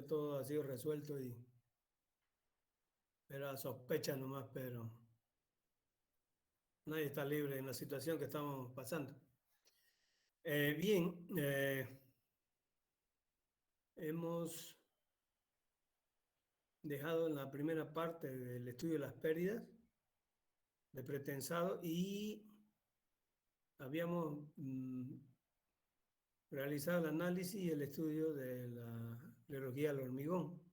todo ha sido resuelto y era sospecha nomás, pero nadie está libre en la situación que estamos pasando. Bien, hemos dejado en la primera parte del estudio de las pérdidas de pretensado y habíamos realizado el análisis y el estudio de la biología del hormigón.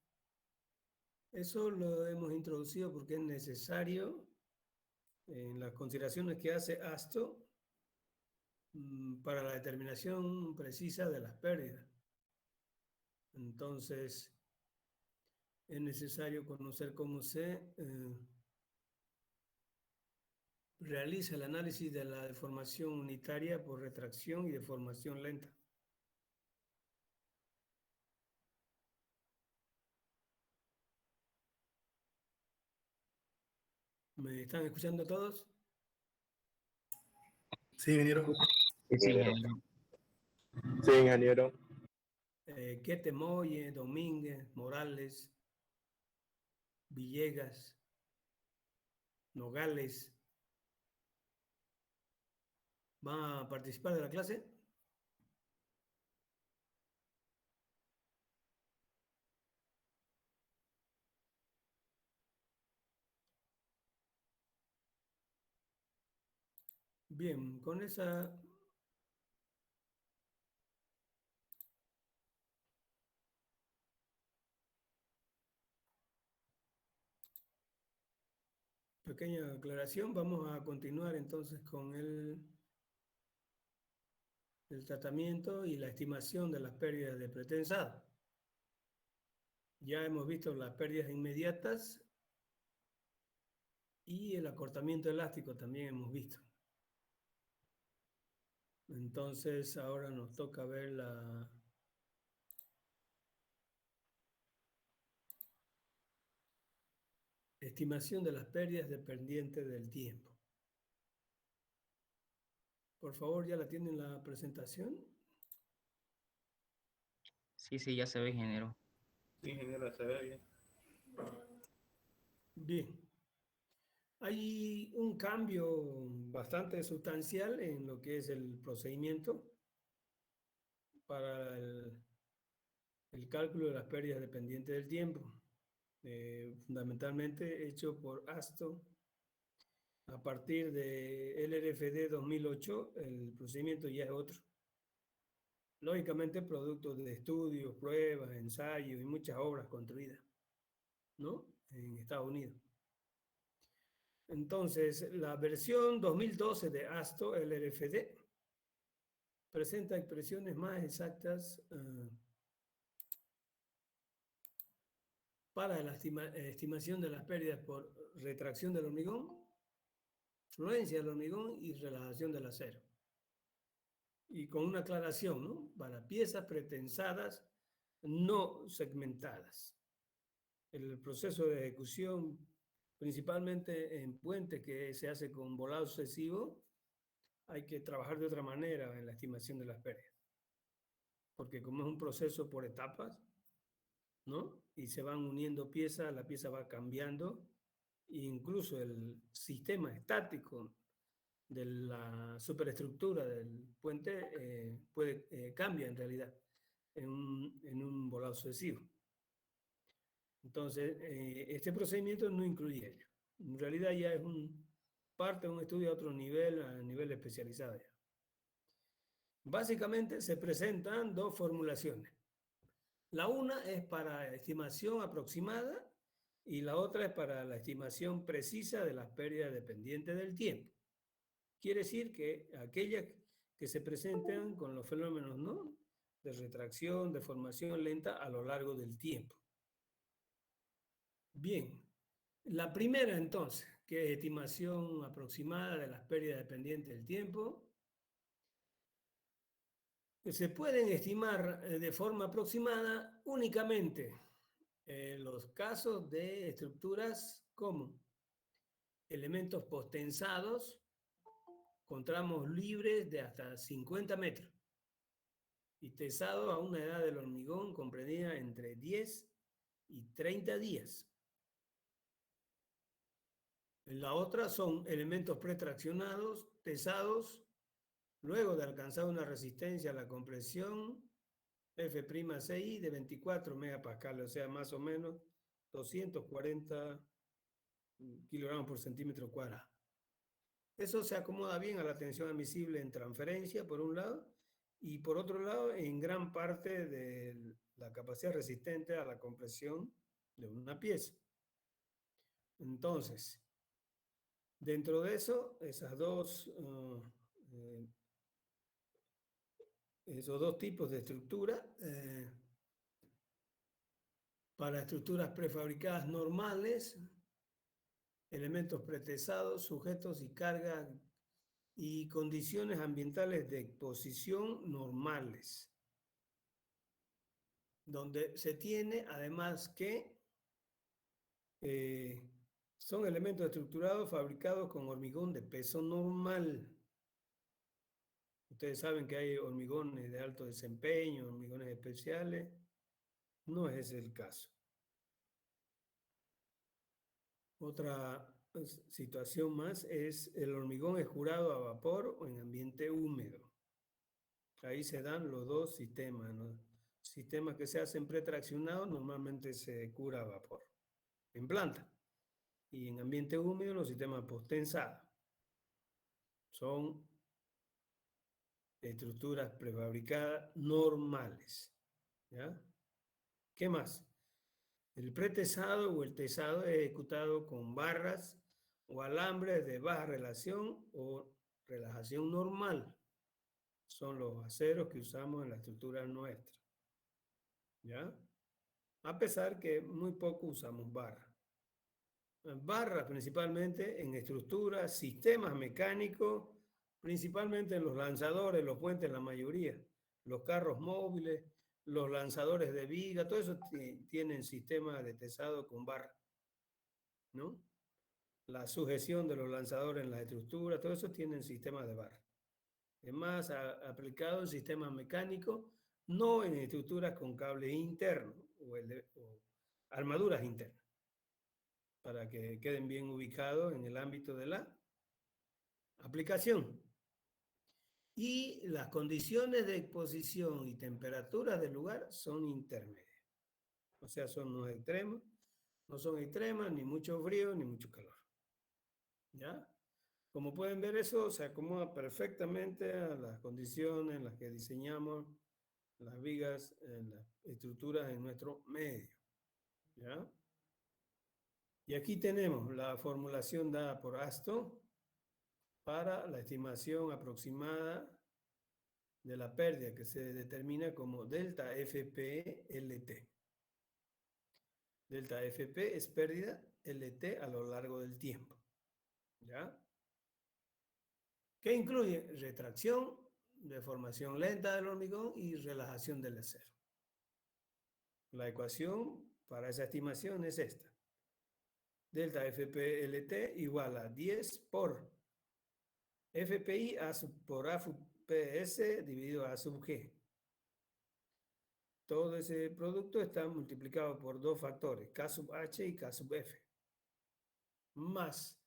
Eso lo hemos introducido porque es necesario en las consideraciones que hace ASTO para la determinación precisa de las pérdidas. Entonces, es necesario conocer cómo se realiza el análisis de la deformación unitaria por retracción y deformación lenta. ¿Me están escuchando todos? Sí, ingeniero. Sí, ingeniero. Sí, ingeniero. Quetemoye, Domínguez, Morales, Villegas, Nogales, ¿van a participar de la clase? Bien, con esa pequeña aclaración, vamos a continuar entonces con el tratamiento y la estimación de las pérdidas de pretensado. Ya hemos visto las pérdidas inmediatas y el acortamiento elástico también hemos visto. Entonces ahora nos toca ver la estimación de las pérdidas dependientes del tiempo. Por favor, ¿ya la tienen la presentación? Sí, ya se ve, ingeniero. Sí, ingeniero, se ve bien. Bien. Hay un cambio bastante sustancial en lo que es el procedimiento para el cálculo de las pérdidas dependientes del tiempo, fundamentalmente hecho por ASTO. A partir de LRFD 2008, el procedimiento ya es otro. Lógicamente, producto de estudios, pruebas, ensayos y muchas obras construidas, ¿no? En Estados Unidos. Entonces, la versión 2012 de ASTO LRFD presenta expresiones más exactas para la estimación de las pérdidas por retracción del hormigón, fluencia del hormigón y relajación del acero. Y con una aclaración, ¿no? Para piezas pretensadas no segmentadas. El proceso de ejecución, principalmente en puentes que se hace con volado sucesivo, hay que trabajar de otra manera en la estimación de las pérdidas. Porque como es un proceso por etapas, ¿no? Y se van uniendo piezas, la pieza va cambiando, e incluso el sistema estático de la superestructura del puente cambia en realidad en un volado sucesivo. Entonces, este procedimiento no incluye ello. En realidad ya es parte de un estudio a otro nivel, a nivel especializado ya. Básicamente se presentan dos formulaciones. La una es para estimación aproximada y la otra es para la estimación precisa de las pérdidas dependientes del tiempo. Quiere decir que aquellas que se presentan con los fenómenos, ¿no?, de retracción, de formación lenta a lo largo del tiempo. Bien, la primera entonces, que es estimación aproximada de las pérdidas dependientes del tiempo, se pueden estimar de forma aproximada únicamente los casos de estructuras como elementos postensados con tramos libres de hasta 50 metros. y tesado a una edad del hormigón comprendida entre 10 y 30 días. En la otra son elementos pretraccionados, tesados, luego de alcanzar una resistencia a la compresión F'Ci de 24 megapascales, o sea, más o menos 240 kilogramos por centímetro cuadrado. Eso se acomoda bien a la tensión admisible en transferencia, por un lado, y por otro lado, en gran parte de la capacidad resistente a la compresión de una pieza. Entonces, dentro de eso, esos dos tipos de estructura, para estructuras prefabricadas normales, elementos pretesados, sujetos y carga y condiciones ambientales de exposición normales, donde se tiene además que son elementos estructurados fabricados con hormigón de peso normal. Ustedes saben que hay hormigones de alto desempeño, hormigones especiales. No es ese el caso. Otra situación más es el hormigón escurado a vapor o en ambiente húmedo. Ahí se dan los dos sistemas, ¿no? Sistemas que se hacen pretraccionados normalmente se cura a vapor en planta. Y en ambiente húmedo los sistemas post-tensados. Son estructuras prefabricadas normales. ¿Ya? ¿Qué más? El pretesado o el tesado es ejecutado con barras o alambres de baja relación o relajación normal. Son los aceros que usamos en la estructura nuestra. ¿Ya? A pesar que muy poco usamos barras. Barras principalmente en estructuras, sistemas mecánicos, principalmente en los lanzadores, los puentes, la mayoría, los carros móviles, los lanzadores de viga, todo eso tienen sistemas de tesado con barra, ¿no? La sujeción de los lanzadores en las estructuras, todo eso tienen sistemas de barra. Es más aplicado en sistemas mecánicos, no en estructuras con cables internos o armaduras internas, para que queden bien ubicados en el ámbito de la aplicación. Y las condiciones de exposición y temperaturas del lugar son intermedias. O sea, son no extremos, no son extremas, ni mucho frío, ni mucho calor. ¿Ya? Como pueden ver, eso se acomoda perfectamente a las condiciones en las que diseñamos las vigas, las estructuras en nuestro medio. ¿Ya? Y aquí tenemos la formulación dada por Aston para la estimación aproximada de la pérdida que se determina como delta FP-LT. Delta FP es pérdida LT a lo largo del tiempo. ¿Ya? Que incluye retracción, deformación lenta del hormigón y relajación del acero. La ecuación para esa estimación es esta. Delta FP-LT igual a 10 por FPI por A PS dividido A sub G. Todo ese producto está multiplicado por dos factores, K sub H y K sub F. Más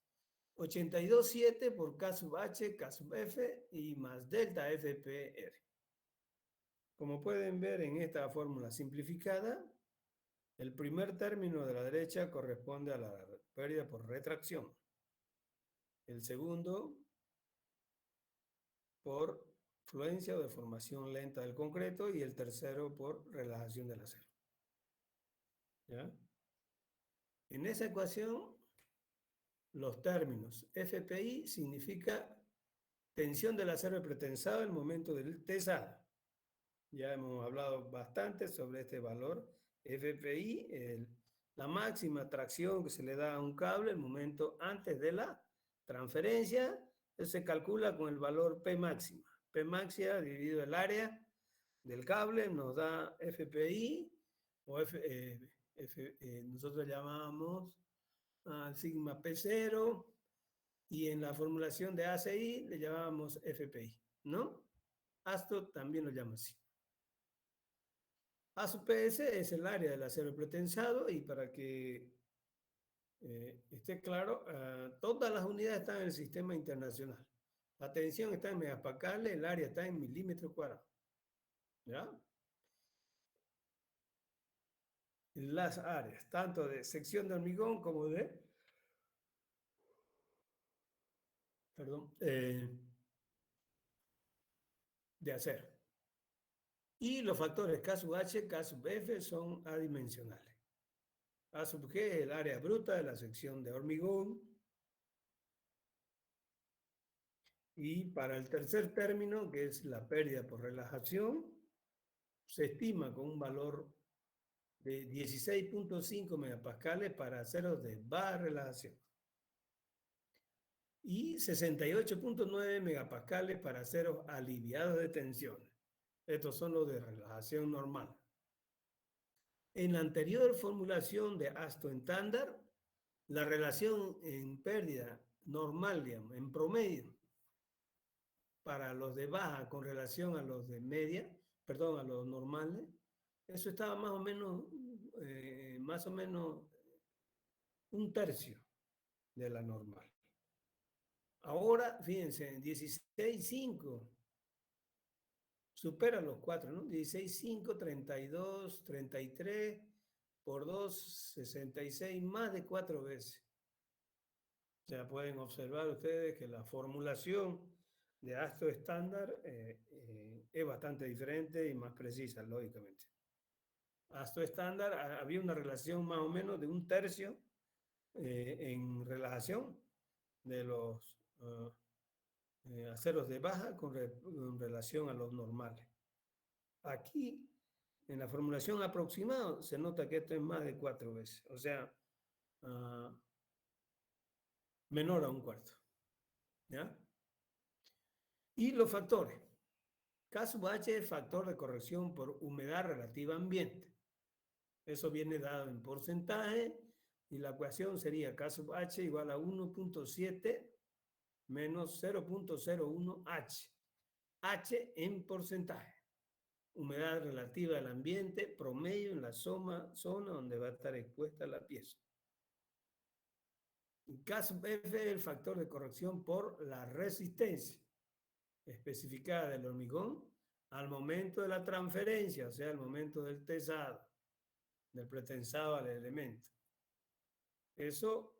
82,7 por K sub H, K sub F y más delta FPR. Como pueden ver en esta fórmula simplificada, el primer término de la derecha corresponde a la pérdida por retracción. El segundo por fluencia o deformación lenta del concreto y el tercero por relajación del acero. ¿Ya? En esa ecuación, los términos FPI significa tensión del acero pretensado al momento del tesado. Ya hemos hablado bastante sobre este valor FPI, la máxima tracción que se le da a un cable el momento antes de la transferencia, se calcula con el valor P máxima. P máxima dividido el área del cable nos da FPI, o nosotros llamamos sigma P0, y en la formulación de ACI le llamábamos FPI, ¿no? Aston también lo llama así. A sub PS es el área del acero pretensado y para que esté claro, todas las unidades están en el sistema internacional. La tensión está en megapascales, el área está en milímetros cuadrados. ¿Ya? Las áreas, tanto de sección de hormigón como de acero. Y los factores K sub H, K sub F son adimensionales. A sub G es el área bruta de la sección de hormigón. Y para el tercer término, que es la pérdida por relajación, se estima con un valor de 16.5 megapascales para aceros de baja relajación y 68.9 megapascales para aceros aliviados de tensión. Estos son los de relajación normal. En la anterior formulación de Aston estándar, la relación en pérdida normal, digamos, en promedio, para los de baja con relación a los de media, perdón, a los normales, eso estaba más o menos un tercio de la normal. Ahora, fíjense, 16.5 supera los 4, ¿no? 16.5, 32, 33 por 2, 66, más de 4 veces. O sea, pueden observar ustedes que la formulación de Aston estándar es bastante diferente y más precisa, lógicamente. Aston estándar había una relación más o menos de un tercio en relajación de los aceros de baja con relación a los normales. Aquí, en la formulación aproximada, se nota que esto es más de 4 veces, o sea, menor a un cuarto. ¿Ya? Y los factores. K sub H es factor de corrección por humedad relativa ambiente. Eso viene dado en porcentaje y la ecuación sería K sub H igual a 1.7 menos 0.01 H. H en porcentaje. Humedad relativa al ambiente, promedio en la zona donde va a estar expuesta la pieza. K sub F es el factor de corrección por la resistencia especificada del hormigón al momento de la transferencia, o sea, al momento del tesado, del pretensado al elemento. Eso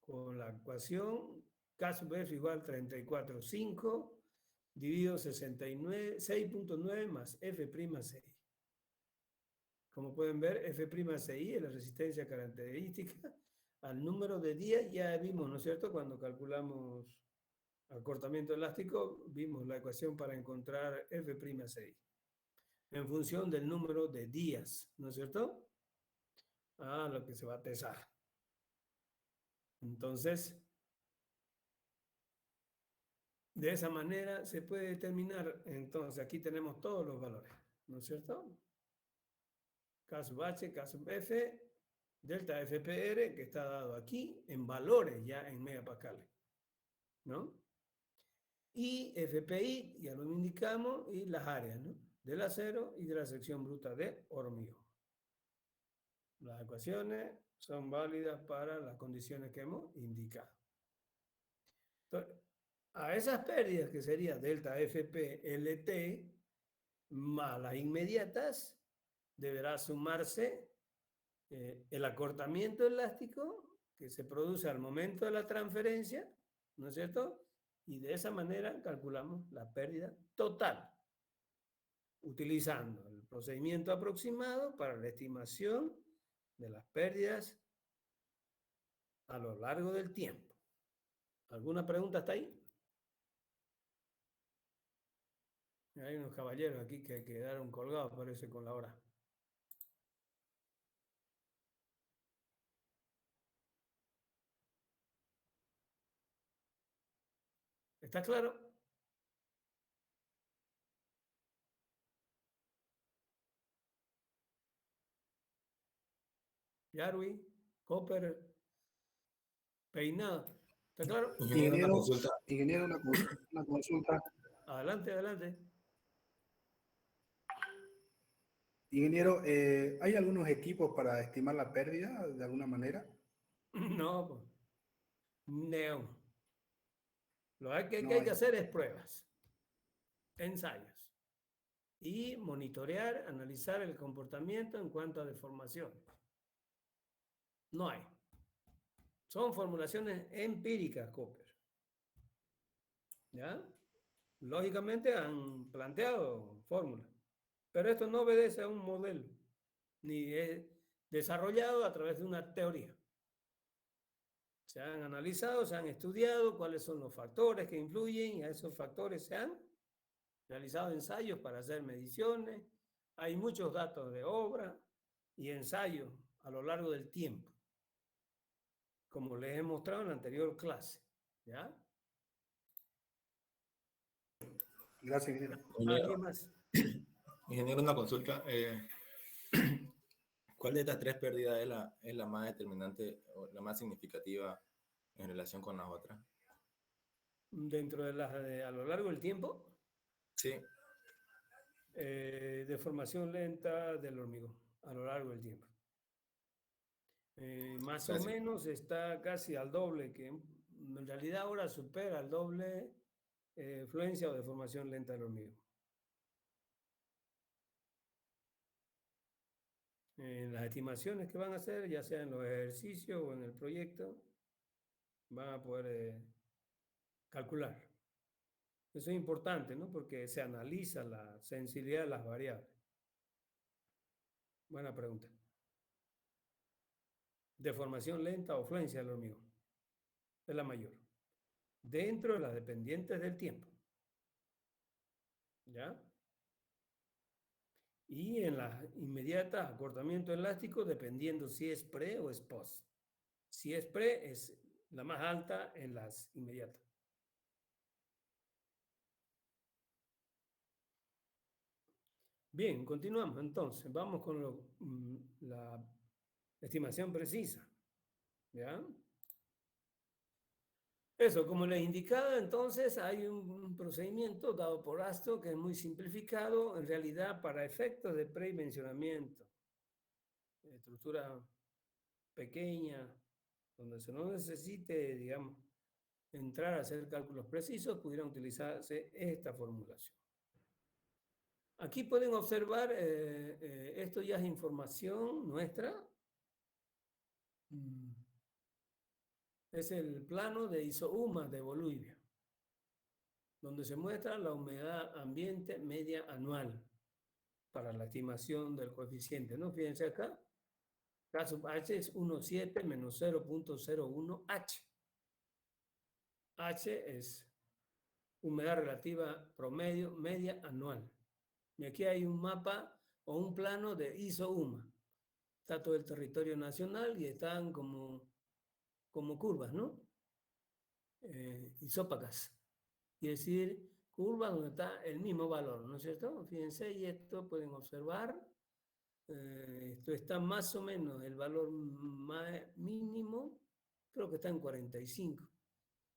con la ecuación K sub F igual 34,5 dividido 6.9 más F'6. Como pueden ver, F'6 es la resistencia característica al número de días. Ya vimos, ¿no es cierto? Cuando calculamos acortamiento elástico, vimos la ecuación para encontrar F'6 en función del número de días, ¿no es cierto? A lo que se va a tesar. Entonces, de esa manera se puede determinar, entonces aquí tenemos todos los valores, ¿no es cierto? K sub H, K sub F, delta FPR, que está dado aquí en valores ya en megapascales, ¿no? Y FPI, ya lo indicamos, y las áreas, ¿no? Del acero y de la sección bruta de hormigón. Las ecuaciones son válidas para las condiciones que hemos indicado. Entonces, a esas pérdidas, que sería delta FP LT, más las inmediatas, deberá sumarse el acortamiento elástico que se produce al momento de la transferencia, ¿no es cierto? Y de esa manera calculamos la pérdida total, utilizando el procedimiento aproximado para la estimación de las pérdidas a lo largo del tiempo. ¿Alguna pregunta hasta ahí? Hay unos caballeros aquí que quedaron colgados, parece, con la hora. ¿Está claro? Yarwi, Copper, Peinado. ¿Está claro? Ingeniero, una consulta. Adelante, adelante. Ingeniero, ¿hay algunos equipos para estimar la pérdida de alguna manera? No, pues, no. Lo que No hay que hay. hacer es pruebas, ensayos y monitorear, analizar el comportamiento en cuanto a deformación. No hay. Son formulaciones empíricas, Cooper. ¿Ya? Lógicamente han planteado fórmulas, pero esto no obedece a un modelo, ni es desarrollado a través de una teoría. Se han analizado, se han estudiado cuáles son los factores que influyen y a esos factores se han realizado ensayos para hacer mediciones. Hay muchos datos de obra y ensayos a lo largo del tiempo, como les he mostrado en la anterior clase. ¿Ya? Gracias, ingeniero. ¿Alguien más? Ingeniero, una consulta. ¿Cuál de estas tres pérdidas es la más determinante o la más significativa en relación con las otras? Dentro de las a lo largo del tiempo, Sí, deformación lenta del hormigón a lo largo del tiempo. Más o Gracias. menos está casi al doble, que en realidad ahora supera al doble fluencia o deformación lenta del hormigón. En las estimaciones que van a hacer, ya sea en los ejercicios o en el proyecto, van a poder calcular. Eso es importante, ¿no? Porque se analiza la sensibilidad de las variables. Buena pregunta. Deformación lenta o fluencia del hormigón es la mayor. Dentro de las dependientes del tiempo. ¿Ya? Y en las inmediatas, acortamiento elástico, dependiendo si es pre o es post. Si es pre, es la más alta en las inmediatas. Bien, continuamos entonces. Vamos con la estimación precisa. ¿Ya? Eso, como les indicaba, entonces hay un procedimiento dado por Astro que es muy simplificado, en realidad para efectos de predimensionamiento. Estructura pequeña, donde se no necesite, digamos, entrar a hacer cálculos precisos, pudieran utilizarse esta formulación. Aquí pueden observar, esto ya es información nuestra. Es el plano de ISOUMA de Bolivia, donde se muestra la humedad ambiente media anual para la estimación del coeficiente, ¿no? Fíjense acá, K sub H es 1,7 menos 0,01 H. H es humedad relativa promedio media anual. Y aquí hay un mapa o un plano de ISOUMA. Está todo el territorio nacional y están como curvas, ¿no? Isópacas. Es decir, curvas donde está el mismo valor, ¿no es cierto? Fíjense, y esto pueden observar. Esto está más o menos, el valor mínimo, creo que está en 45,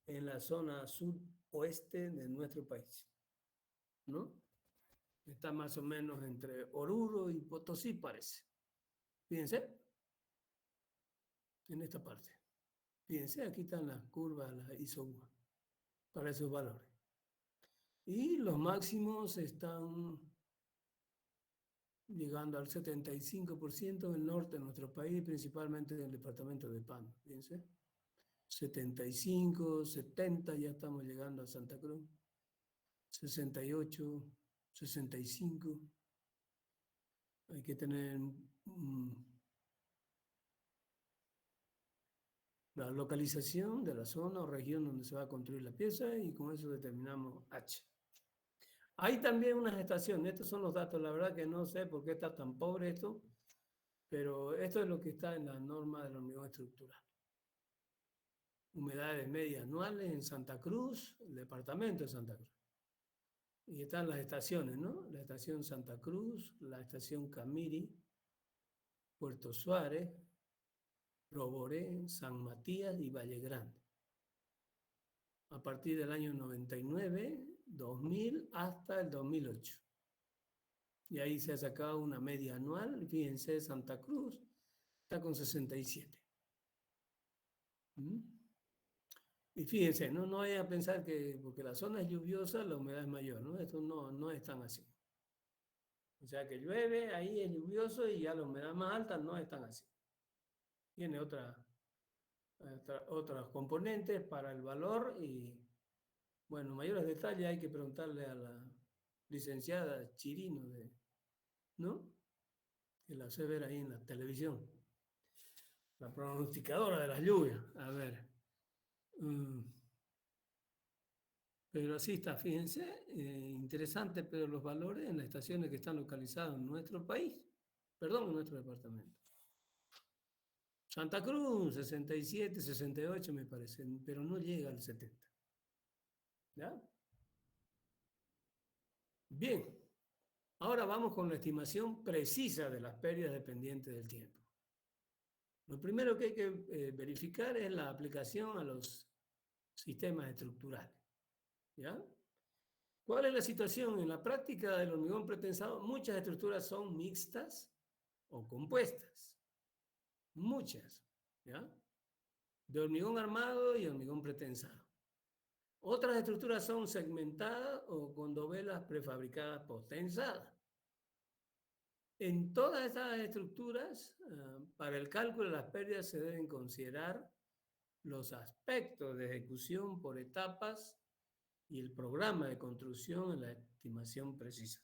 en la zona suroeste de nuestro país, ¿no? Está más o menos entre Oruro y Potosí, parece. Fíjense, en esta parte. Fíjense, aquí están las curvas, las ISOUMA, para esos valores. Y los máximos están llegando al 75% en el norte de nuestro país, principalmente en el departamento de Pando. Fíjense, 75, 70, ya estamos llegando a Santa Cruz. 68, 65. Hay que tener la localización de la zona o región donde se va a construir la pieza y con eso determinamos H. Hay también unas estaciones, estos son los datos, la verdad que no sé por qué está tan pobre esto, pero esto es lo que está en la norma del hormigón estructural. Humedades medias anuales en Santa Cruz, el departamento de Santa Cruz. Y están las estaciones, ¿no? La estación Santa Cruz, la estación Camiri, Puerto Suárez, Roboré, San Matías y Valle Grande. A partir del año 99, 2000 hasta el 2008. Y ahí se ha sacado una media anual. Fíjense, Santa Cruz está con 67. ¿Mm? Y fíjense, no vaya a pensar que porque la zona es lluviosa, la humedad es mayor, ¿no? Esto no es tan así. O sea que llueve, ahí es lluvioso y ya la humedad más alta no es tan así. Tiene otros componentes para el valor y, bueno, mayores detalles hay que preguntarle a la licenciada Chirino, ¿no? Que la hace ver ahí en la televisión. La pronosticadora de las lluvias. A ver. Pero así está, fíjense, interesante, pero los valores en las estaciones que están localizadas en nuestro país, perdón, en nuestro departamento. Santa Cruz, 67, 68 me parece, pero no llega al 70. ¿Ya? Bien, ahora vamos con la estimación precisa de las pérdidas dependientes del tiempo. Lo primero que hay que verificar es la aplicación a los sistemas estructurales. ¿Ya? ¿Cuál es la situación? En la práctica del hormigón pretensado, muchas estructuras son mixtas o compuestas. Muchas, ¿ya? De hormigón armado y hormigón pretensado. Otras estructuras son segmentadas o con dovelas prefabricadas potensadas. En todas estas estructuras, para el cálculo de las pérdidas se deben considerar los aspectos de ejecución por etapas y el programa de construcción en la estimación precisa.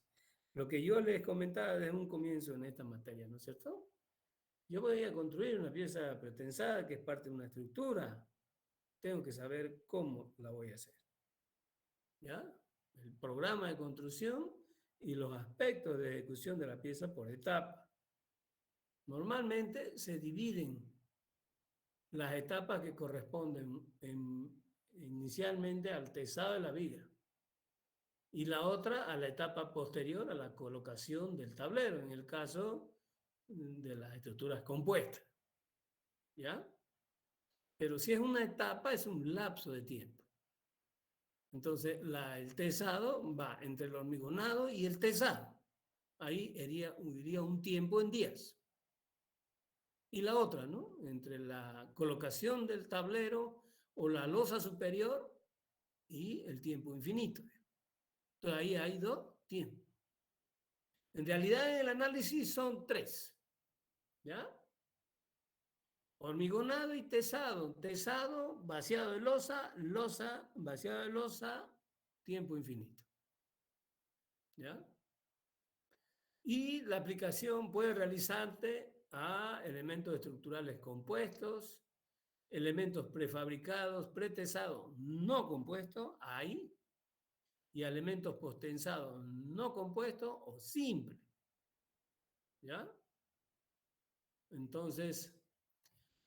Lo que yo les comentaba desde un comienzo en esta materia, ¿no es cierto? Yo voy a construir una pieza pretensada que es parte de una estructura. Tengo que saber cómo la voy a hacer. ¿Ya? El programa de construcción y los aspectos de ejecución de la pieza por etapa. Normalmente se dividen las etapas que corresponden inicialmente al tesado de la viga y la otra a la etapa posterior a la colocación del tablero, en el caso de las estructuras compuestas. ¿Ya? Pero si es una etapa, es un lapso de tiempo. Entonces, el tesado va entre el hormigonado y el tesado. Ahí iría un tiempo en días. Y la otra, ¿no? Entre la colocación del tablero o la losa superior y el tiempo infinito. Entonces, ahí hay dos tiempos. En realidad, en el análisis son tres. ¿Ya? Hormigonado y tesado. Tesado, vaciado de losa, losa, vaciado de losa, tiempo infinito. ¿Ya? Y la aplicación puede realizarse a elementos estructurales compuestos, elementos prefabricados, pretesados, no compuestos, ahí, y a elementos postensados, no compuestos o simples. ¿Ya? Entonces,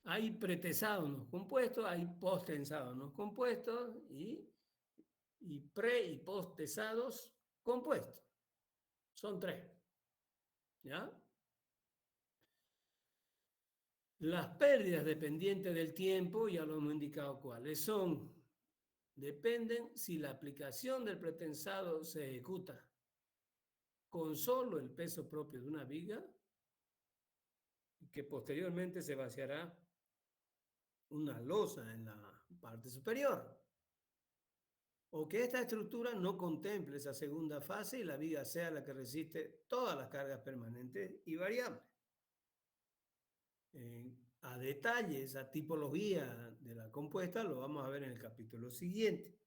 hay pretesados no compuestos, hay postensados no compuestos y pre y postesados compuestos. Son tres. ¿Ya? Las pérdidas dependientes del tiempo, ya lo hemos indicado cuáles son. Dependen si la aplicación del pretensado se ejecuta con solo el peso propio de una viga, que posteriormente se vaciará una losa en la parte superior. O que esta estructura no contemple esa segunda fase y la viga sea la que resiste todas las cargas permanentes y variables. A detalle, esa tipología de la compuesta lo vamos a ver en el capítulo siguiente.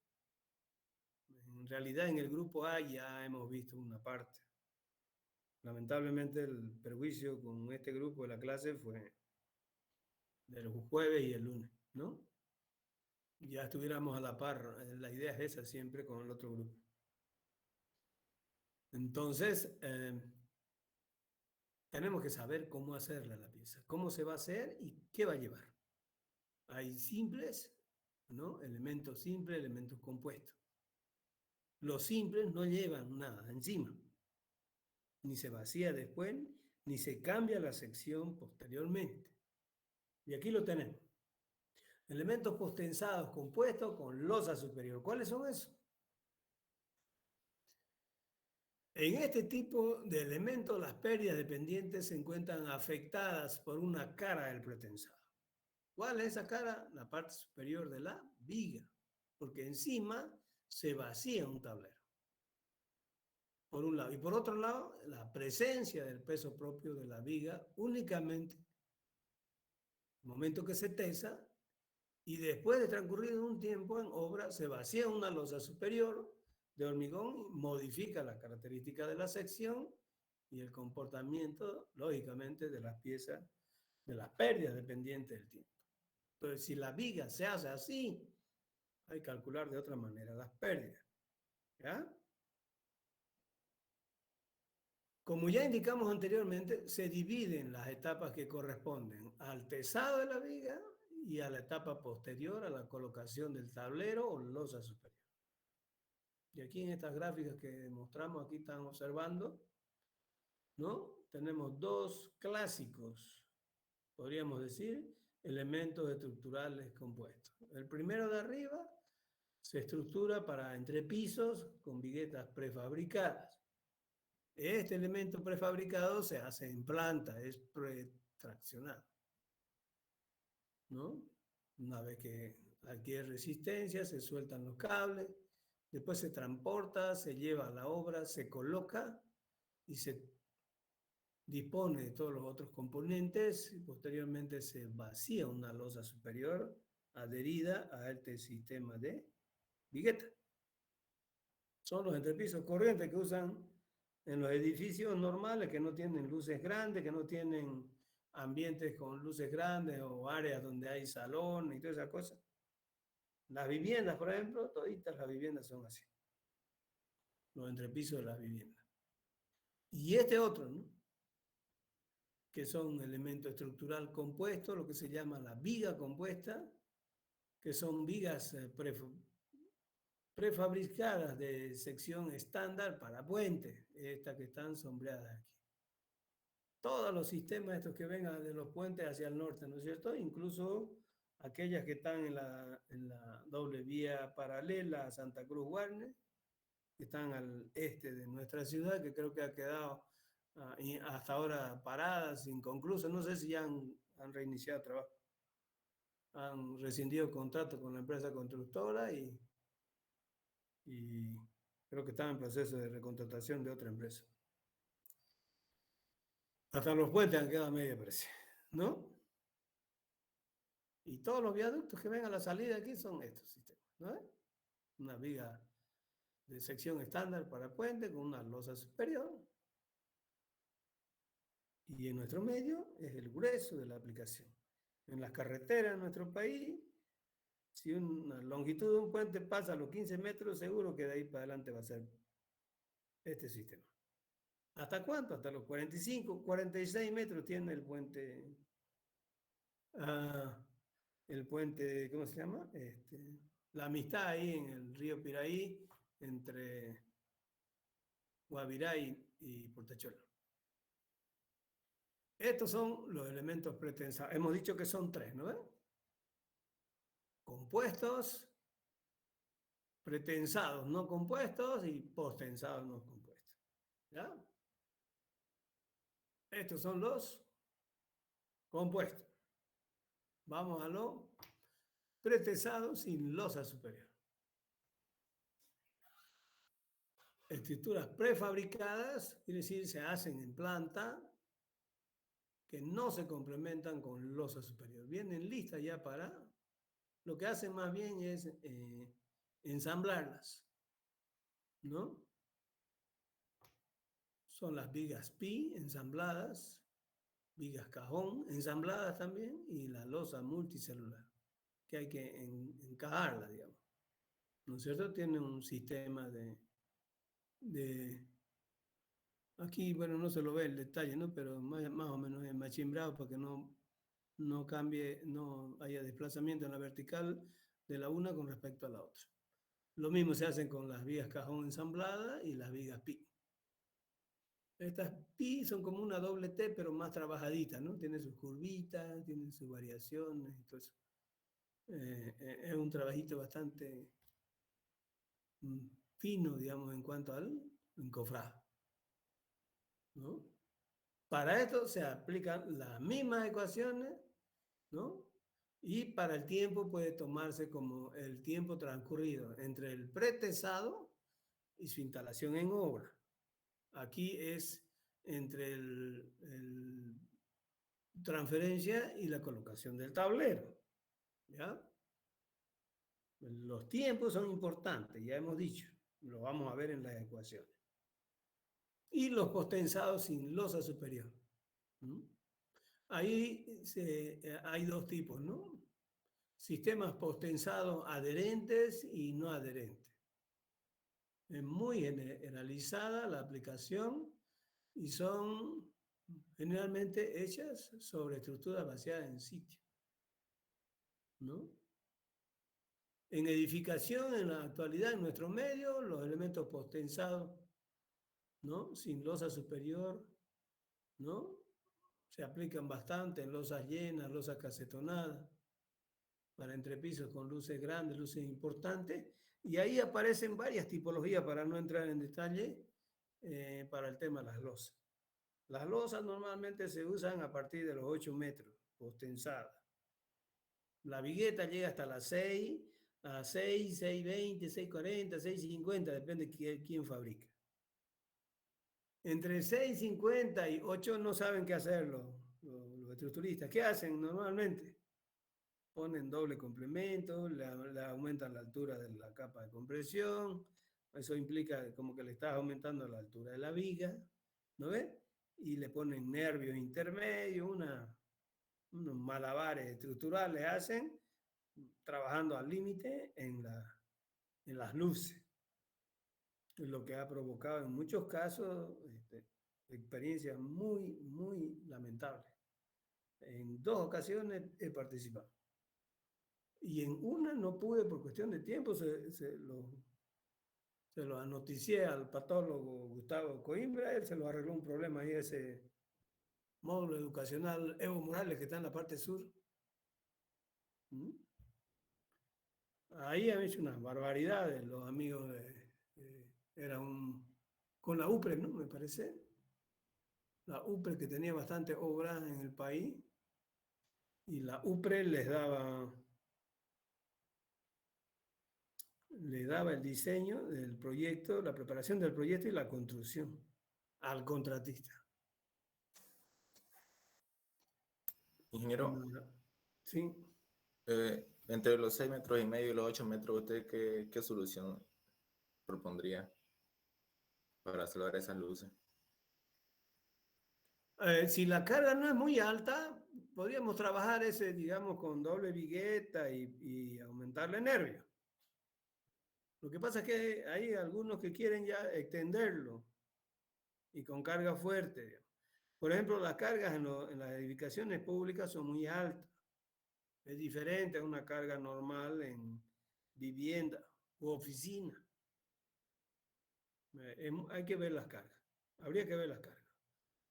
En realidad, en el grupo A ya hemos visto una parte. Lamentablemente, el perjuicio con este grupo de la clase fue del jueves y el lunes, ¿no? Ya estuviéramos a la par. La idea es esa siempre con el otro grupo. Entonces, tenemos que saber cómo hacerla la pieza, cómo se va a hacer y qué va a llevar. Hay simples, ¿no? Elementos simples, elementos compuestos. Los simples no llevan nada encima. Ni se vacía después, ni se cambia la sección posteriormente. Y aquí lo tenemos. Elementos postensados compuestos con losa superior. ¿Cuáles son esos? En este tipo de elementos, las pérdidas dependientes se encuentran afectadas por una cara del pretensado. ¿Cuál es esa cara? La parte superior de la viga, porque encima se vacía un tablero. Por un lado. Y por otro lado, la presencia del peso propio de la viga únicamente en el momento que se tesa y después de transcurrido un tiempo en obra se vacía una losa superior de hormigón y modifica la característica de la sección y el comportamiento, lógicamente, de las piezas, de las pérdidas dependientes del tiempo. Entonces, si la viga se hace así, hay que calcular de otra manera las pérdidas. ¿Ya? Como ya indicamos anteriormente, se dividen las etapas que corresponden al tesado de la viga y a la etapa posterior a la colocación del tablero o losa superior. Y aquí en estas gráficas que mostramos, aquí están observando, ¿no? Tenemos dos clásicos, podríamos decir, elementos estructurales compuestos. El primero de arriba se estructura para entrepisos con viguetas prefabricadas. Este elemento prefabricado se hace en planta, es pretraccionado, ¿no? Una vez que adquiere resistencia, se sueltan los cables, después se transporta, se lleva a la obra, se coloca y se dispone de todos los otros componentes y posteriormente se vacía una losa superior adherida a este sistema de vigueta. Son los entrepisos corrientes que usan en los edificios normales que no tienen luces grandes, que no tienen ambientes con luces grandes o áreas donde hay salón y todas esas cosas. Las viviendas, por ejemplo, toditas las viviendas son así. Los entrepisos de las viviendas. Y este otro, ¿no? Que son elemento estructural compuesto, lo que se llama la viga compuesta, que son vigas prefabricadas de sección estándar para puentes, estas que están sombreadas aquí. Todos los sistemas estos que vengan de los puentes hacia el norte, ¿no es cierto? Incluso aquellas que están en la doble vía paralela a Santa Cruz Guarne, que están al este de nuestra ciudad, que creo que ha quedado hasta ahora paradas, inconclusas. No sé si ya han reiniciado trabajo. Han rescindido contrato con la empresa constructora y creo que están en proceso de recontratación de otra empresa. Hasta los puentes han quedado a medio precio, ¿no? Y todos los viaductos que ven a la salida aquí son estos sistemas, ¿no? Una viga de sección estándar para puente con una losa superior. Y en nuestro medio es el grueso de la aplicación. En las carreteras de nuestro país, si una longitud de un puente pasa a los 15 metros, seguro que de ahí para adelante va a ser este sistema. ¿Hasta cuánto? Hasta los 45, 46 metros tiene el puente, ¿cómo se llama? La Amistad ahí en el río Piraí, entre Guavirá y Portachuelo. Estos son los elementos pretensados. Hemos dicho que son tres, ¿no? Compuestos, pretensados no compuestos y postensados no compuestos. ¿Ya? Estos son los compuestos. Vamos a lo pretensado sin losa superior. Estructuras prefabricadas, quiere decir, se hacen en planta, que no se complementan con losa superior. Vienen listas ya para... Lo que hacen más bien es ensamblarlas, ¿no? Son las vigas pi ensambladas, vigas cajón ensambladas también y la losa multicelular, que hay que encajarla, digamos. ¿No es cierto? Tiene un sistema de... Aquí, bueno, no se lo ve el detalle, ¿no? Pero más o menos es machimbrado para que no cambie, no haya desplazamiento en la vertical de la una con respecto a la otra. Lo mismo se hace con las vigas cajón ensambladas y las vigas pi. Estas pi son como una doble T, pero más trabajadita, ¿no? Tiene sus curvitas, tiene sus variaciones, entonces es un trabajito bastante fino, digamos, en cuanto al encofrado. ¿no? Para esto se aplican las mismas ecuaciones, ¿no? Y para el tiempo puede tomarse como el tiempo transcurrido entre el pretesado y su instalación en obra. Aquí es entre el transferencia y la colocación del tablero, ¿ya? Los tiempos son importantes, ya hemos dicho, lo vamos a ver en las ecuaciones. Y los postensados sin losa superior. ¿No? Ahí hay dos tipos, ¿no? Sistemas postensados adherentes y no adherentes. Es muy generalizada la aplicación y son generalmente hechas sobre estructuras basadas en sitio, ¿no? En edificación, en la actualidad, en nuestro medio, los elementos postensados, ¿no? Sin losa superior, ¿no? Se aplican bastante en losas llenas, losas casetonadas, para entrepisos con luces grandes, luces importantes, y ahí aparecen varias tipologías para no entrar en detalle para el tema de las losas. Las losas normalmente se usan a partir de los 8 metros, postensadas. La vigueta llega hasta las 6, a 6, 6:20, 6:40, 6:50, depende de quién fabrica. Entre 6:50 y 8 no saben qué hacer los estructuristas. ¿Qué hacen normalmente? Ponen doble complemento, le aumentan la altura de la capa de compresión. Eso implica como que le estás aumentando la altura de la viga, ¿no ves? Y le ponen nervios intermedios, unos malabares estructurales hacen, trabajando al límite en las luces. Lo que ha provocado en muchos casos experiencias muy, muy lamentables. En 2 ocasiones he participado. Y en una no pude por cuestión de tiempo, se lo anoticié al patólogo Gustavo Coimbra, él se lo arregló un problema ahí, ese módulo educacional Evo Morales que está en la parte sur. ¿Mm? Ahí han hecho unas barbaridades los amigos era con la UPRE, ¿no? Me parece. La UPRE que tenía bastante obras en el país y la UPRE le daba el diseño del proyecto, la preparación del proyecto y la construcción al contratista. Ingeniero, Sí. entre los 6,5 metros y los 8 metros, ¿usted qué solución propondría para salvar esas luces? Si la carga no es muy alta, podríamos trabajar ese, digamos, con doble vigueta y aumentarle nervio. Lo que pasa es que hay algunos que quieren ya extenderlo y con carga fuerte. Digamos. Por ejemplo, las cargas en las edificaciones públicas son muy altas. Es diferente a una carga normal en vivienda u oficina. Hay que ver las cargas. Habría que ver las cargas.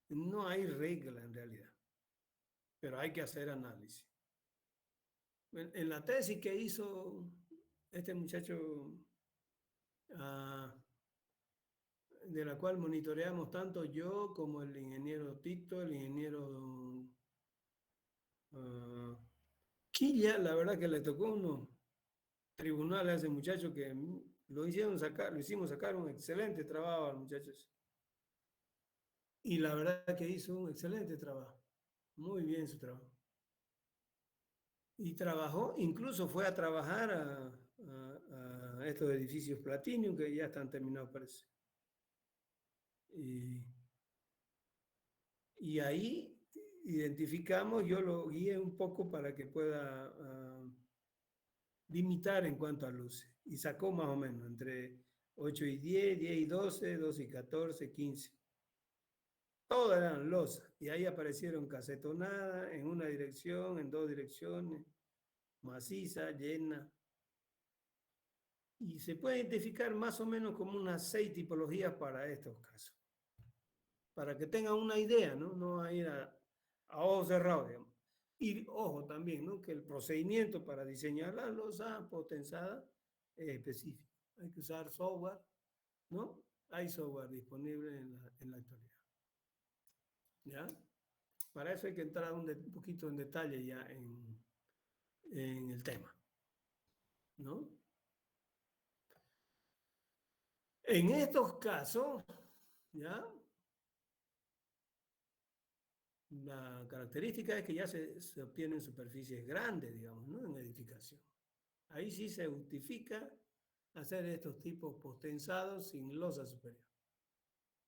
No hay regla en realidad, pero hay que hacer análisis. En la tesis que hizo este muchacho, de la cual monitoreamos tanto yo como el ingeniero Tito, el ingeniero Quilla, la verdad que le tocó unos tribunales a ese muchacho que lo hicimos sacar un excelente trabajo al muchacho. Y la verdad que hizo un excelente trabajo, muy bien su trabajo. Y trabajó, incluso fue a trabajar a estos edificios Platinum que ya están terminados, parece. Y ahí identificamos, yo lo guié un poco para que pueda limitar en cuanto a luces. Y sacó más o menos entre 8 y 10, 10 y 12, 12 y 14, 15. Todas eran losas. Y ahí aparecieron casetonadas en una dirección, en 2 direcciones, maciza, llena. Y se puede identificar más o menos como unas 6 tipologías para estos casos. Para que tengan una idea, ¿no? No a ir a ojos cerrados, digamos. Y ojo también, ¿no? Que el procedimiento para diseñar la losa potenzada es específico. Hay que usar software, ¿no? Hay software disponible en la actualidad. ¿Ya? Para eso hay que entrar un poquito en detalle ya en el tema, ¿no? En estos casos, ¿ya? La característica es que ya se obtienen superficies grandes, digamos, ¿no? En edificación. Ahí sí se justifica hacer estos tipos postensados sin losa superior,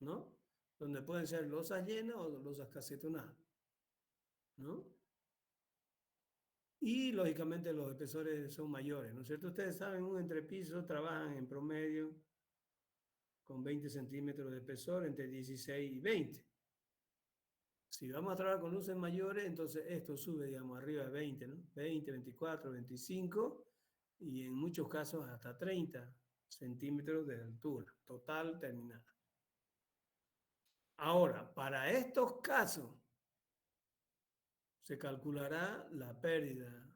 ¿no? Donde pueden ser losas llenas o losas casetonadas, ¿no? Y lógicamente los espesores son mayores, ¿no es cierto? Ustedes saben, un entrepiso trabajan en promedio con 20 centímetros de espesor, entre 16 y 20. Si vamos a trabajar con luces mayores, entonces esto sube, digamos, arriba de 20, ¿no? 20, 24, 25 y en muchos casos hasta 30 centímetros de altura, total terminal. Ahora, para estos casos, se calculará la pérdida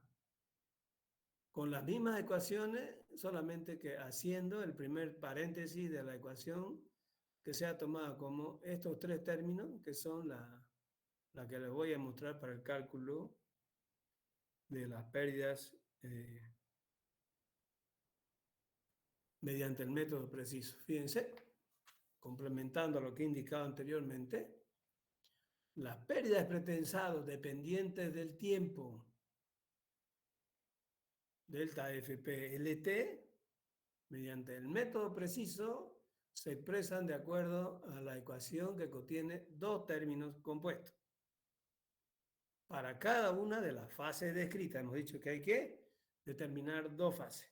con las mismas ecuaciones, solamente que haciendo el primer paréntesis de la ecuación que sea tomada como estos tres términos, que son la que les voy a mostrar para el cálculo de las pérdidas mediante el método preciso. Fíjense, complementando lo que he indicado anteriormente, las pérdidas pretensadas dependientes del tiempo delta FP-LT, mediante el método preciso, se expresan de acuerdo a la ecuación que contiene dos términos compuestos. Para cada una de las fases descritas, hemos dicho que hay que determinar dos fases.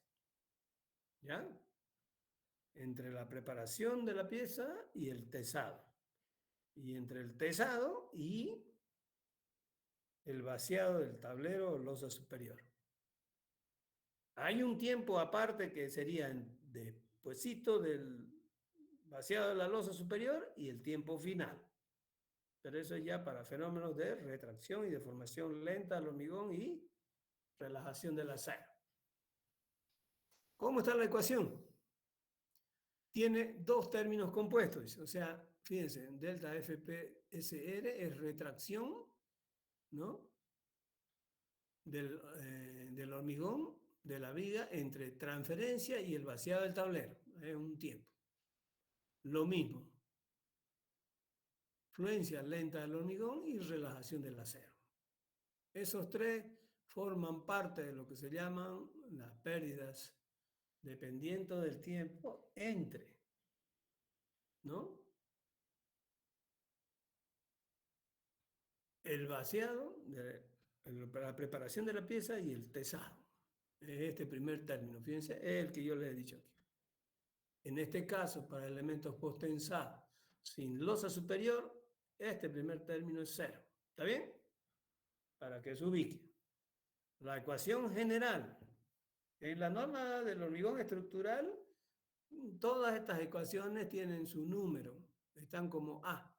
¿Ya? Entre la preparación de la pieza y el tesado. Y entre el tesado y el vaciado del tablero o losa superior. Hay un tiempo aparte que sería despuesito del vaciado de la losa superior y el tiempo final. Pero eso es ya para fenómenos de retracción y deformación lenta del hormigón y relajación del acero. ¿Cómo está la ecuación? Tiene dos términos compuestos. O sea, fíjense, delta FPSR es retracción, ¿no? Del hormigón, de la viga, entre transferencia y el vaciado del tablero. Es un tiempo. Lo mismo. Fluencia lenta del hormigón y relajación del acero. Esos tres forman parte de lo que se llaman las pérdidas dependiendo del tiempo entre, ¿no? El vaciado, la preparación de la pieza y el tesado. Este primer término, fíjense, es el que yo les he dicho aquí. En este caso, para elementos postensados sin losa superior, este primer término es 0. ¿Está bien? Para que se ubique. La ecuación general. En la norma del hormigón estructural, todas estas ecuaciones tienen su número. Están como A.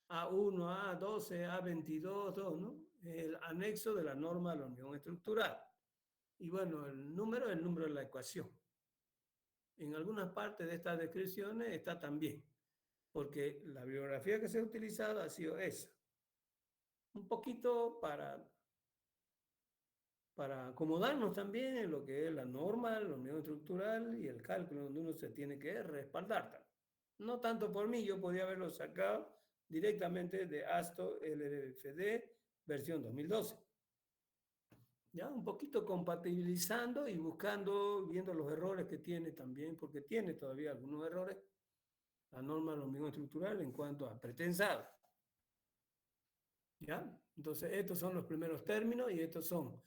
A1, A12, A22, todo, ¿no? El anexo de la norma del hormigón estructural. Y bueno, el número es el número de la ecuación. En algunas partes de estas descripciones está también, porque la bibliografía que se ha utilizado ha sido esa. Un poquito para acomodarnos también en lo que es la norma, el hormigón estructural y el cálculo, donde uno se tiene que respaldar. No tanto por mí, yo podía haberlo sacado directamente de ASTO LFD versión 2012. Ya un poquito compatibilizando y buscando, viendo los errores que tiene también, porque tiene todavía algunos errores, la norma del hormigón estructural en cuanto a pretensado. ¿Ya? Entonces, estos son los primeros términos y estos son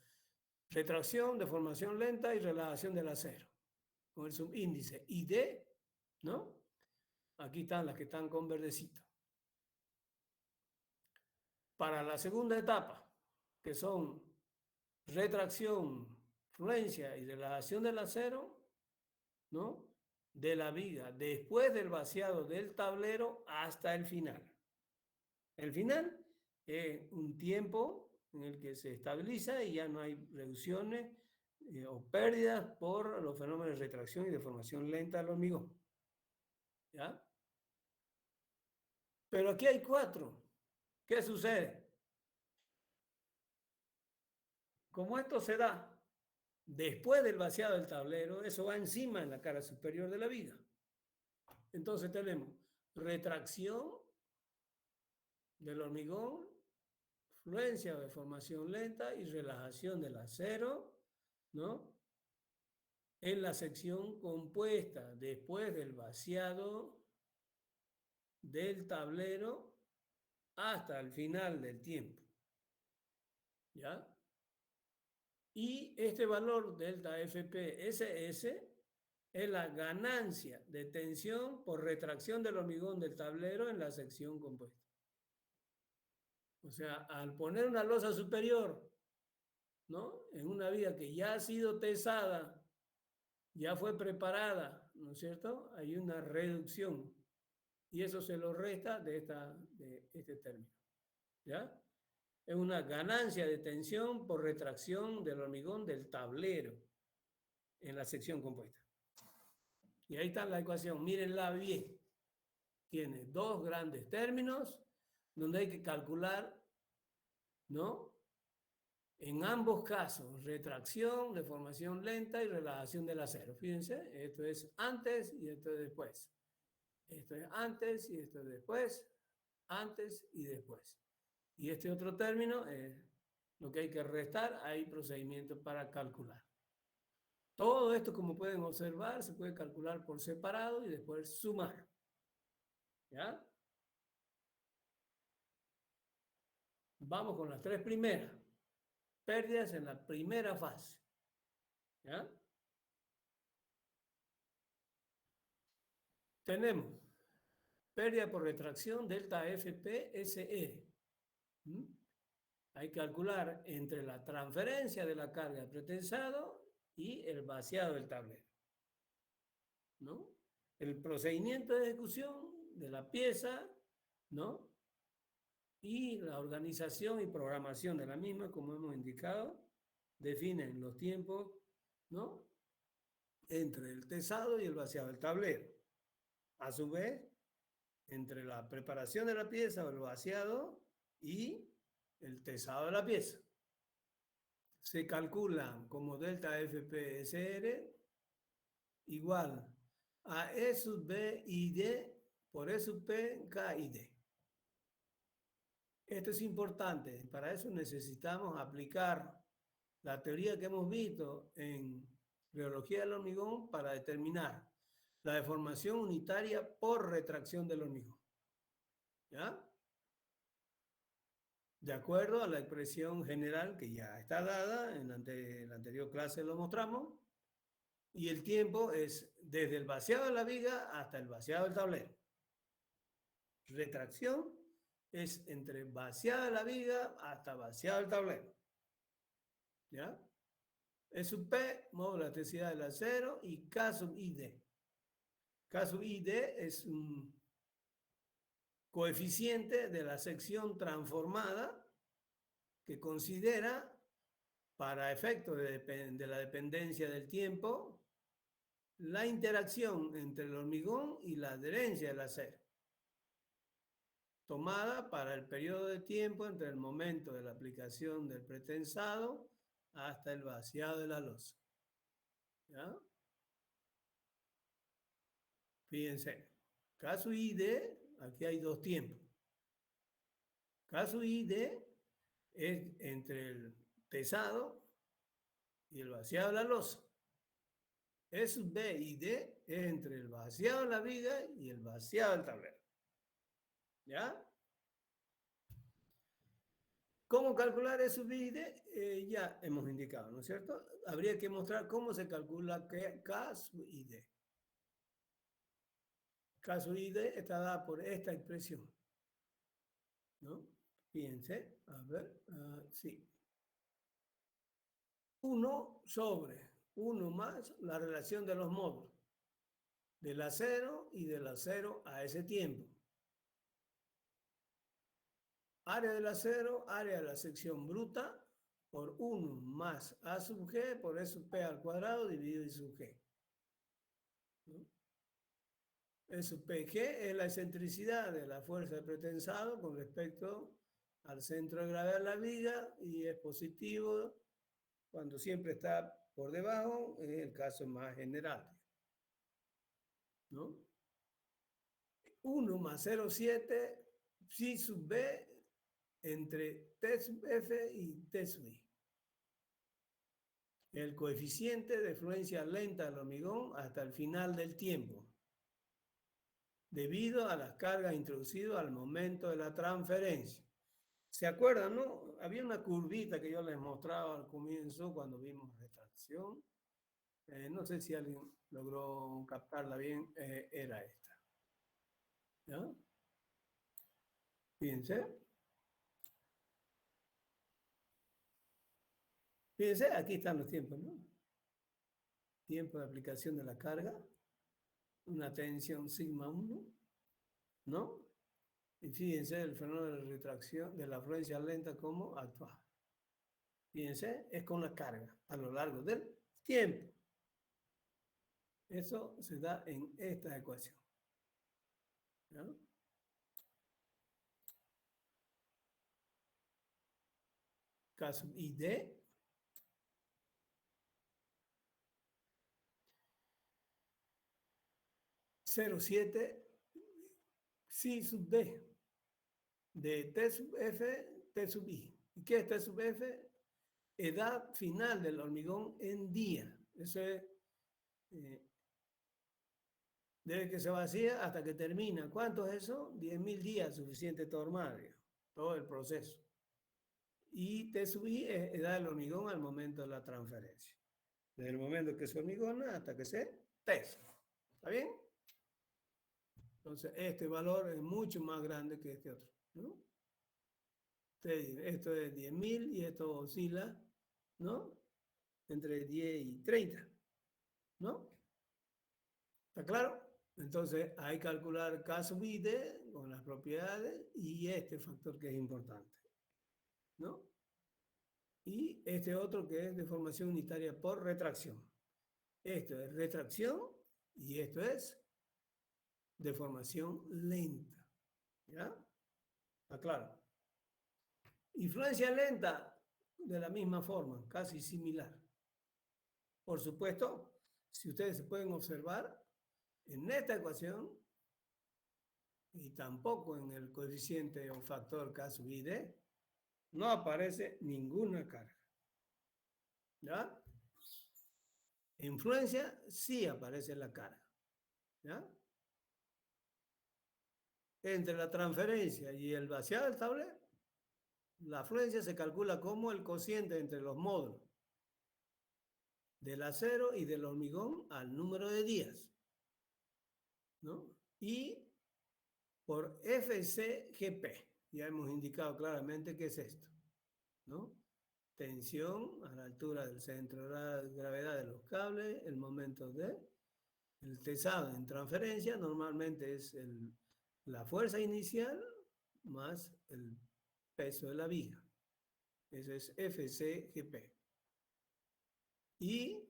retracción, deformación lenta y relajación del acero, con el subíndice ID, ¿no? Aquí están las que están con verdecito. Para la segunda etapa, que son retracción, fluencia y relajación del acero, ¿no? De la viga, después del vaciado del tablero hasta el final. El final es un tiempo en el que se estabiliza y ya no hay reducciones o pérdidas por los fenómenos de retracción y deformación lenta del hormigón. ¿Ya? Pero aquí hay 4. ¿Qué sucede? Como esto se da después del vaciado del tablero, eso va encima en la cara superior de la viga. Entonces tenemos retracción del hormigón, fluencia de formación lenta y relajación del acero, ¿no? En la sección compuesta después del vaciado del tablero hasta el final del tiempo. ¿Ya? Y este valor delta FPSS es la ganancia de tensión por retracción del hormigón del tablero en la sección compuesta. O sea, al poner una losa superior, ¿no? En una viga que ya ha sido tesada, ya fue preparada, ¿no es cierto? Hay una reducción y eso se lo resta de este término, ¿ya? Es una ganancia de tensión por retracción del hormigón del tablero en la sección compuesta. Y ahí está la ecuación, mírenla bien. Tiene dos grandes términos donde hay que calcular, ¿no? En ambos casos, retracción, deformación lenta y relajación del acero. Fíjense, esto es antes y esto es después. Esto es antes y esto es después, antes y después. Y este otro término es lo que hay que restar, hay procedimientos para calcular. Todo esto, como pueden observar, se puede calcular por separado y después sumar. ¿Ya? Vamos con las tres primeras. Pérdidas en la primera fase. ¿Ya? Tenemos pérdida por retracción delta FPSR. Hay que calcular entre la transferencia de la carga al pretensado y el vaciado del tablero, ¿no? El procedimiento de ejecución de la pieza, ¿no? Y la organización y programación de la misma, como hemos indicado, definen los tiempos, ¿no? Entre el tesado y el vaciado del tablero. A su vez, entre la preparación de la pieza o el vaciado y el tesado de la pieza. Se calcula como delta FPSR igual a E sub B y D por E sub P, K y D. Esto es importante. Para eso necesitamos aplicar la teoría que hemos visto en biología del hormigón para determinar la deformación unitaria por retracción del hormigón. ¿Ya? De acuerdo a la expresión general que ya está dada, en la anterior clase lo mostramos, y el tiempo es desde el vaciado de la viga hasta el vaciado del tablero. Retracción es entre vaciado de la viga hasta vaciado del tablero. ¿Ya? E sub P, módulo de elasticidad del acero, y K sub ID. K sub ID es un coeficiente de la sección transformada que considera, para efectos de la dependencia del tiempo, la interacción entre el hormigón y la adherencia del acero, tomada para el periodo de tiempo entre el momento de la aplicación del pretensado hasta el vaciado de la losa. ¿Ya? Fíjense, caso ID, aquí hay dos tiempos. Caso ID es entre el tesado y el vaciado de la losa. E sub B y D es entre el vaciado de la viga y el vaciado del tablero. ¿Ya? ¿Cómo calcular E sub B y D? Ya hemos indicado, ¿no es cierto? Habría que mostrar cómo se calcula K sub ID. K sub ID está dada por esta expresión, ¿no? Fíjense, a ver, sí. 1 sobre 1 más la relación de los módulos del acero y del acero a ese tiempo. Área del acero, área de la sección bruta, por 1 más A sub G por E sub P al cuadrado dividido I sub G. ¿No? E sub PG es la excentricidad de la fuerza de pretensado con respecto al centro de gravedad de la viga y es positivo cuando siempre está por debajo, es el caso más general, ¿no? 1 más 0,7 psi sub b entre T sub f y T sub i. El coeficiente de fluencia lenta del hormigón hasta el final del tiempo, debido a las cargas introducidas al momento de la transferencia. ¿Se acuerdan, no? Había una curvita que yo les mostraba al comienzo cuando vimos retracción. No sé si alguien logró captarla bien, era esta. ¿Ya? Fíjense. Fíjense, aquí están los tiempos, ¿no? Tiempo de aplicación de la carga, una tensión sigma 1, ¿no? Y fíjense el fenómeno de retracción de la fluencia lenta cómo actúa. Fíjense, es con la carga a lo largo del tiempo. Eso se da en esta ecuación. ¿No? Caso ID. (0,7) psi sub d de T sub F, T sub I. ¿Y qué es T sub F? Edad final del hormigón en día. Eso es desde que se vacía hasta que termina. ¿Cuánto es eso? 10.000 días, suficiente tornar, todo el proceso. Y T sub I es edad del hormigón al momento de la transferencia. Desde el momento que se hormigona hasta que se tesa. ¿Está bien? Entonces, este valor es mucho más grande que este otro, ¿no? Esto es 10.000 y esto oscila, ¿no? Entre 10 y 30, ¿no? ¿Está claro? Entonces, hay que calcular K sub I D con las propiedades y este factor que es importante, ¿no? Y este otro que es deformación unitaria por retracción. Esto es retracción y esto es deformación lenta. ¿Ya? ¿Está claro? Influencia lenta, de la misma forma, casi similar. Por supuesto, si ustedes se pueden observar, en esta ecuación, y tampoco en el coeficiente o factor K sub I D, no aparece ninguna carga. ¿Ya? En influencia sí aparece la carga. ¿Ya? Entre la transferencia y el vaciado del tablero, la afluencia se calcula como el cociente entre los módulos del acero y del hormigón al número de días, ¿no? Y por FCGP, ya hemos indicado claramente qué es esto, ¿no? Tensión a la altura del centro de gravedad de los cables, el momento de el tesado en transferencia, normalmente es la fuerza inicial más el peso de la viga. Eso es FCGP. Y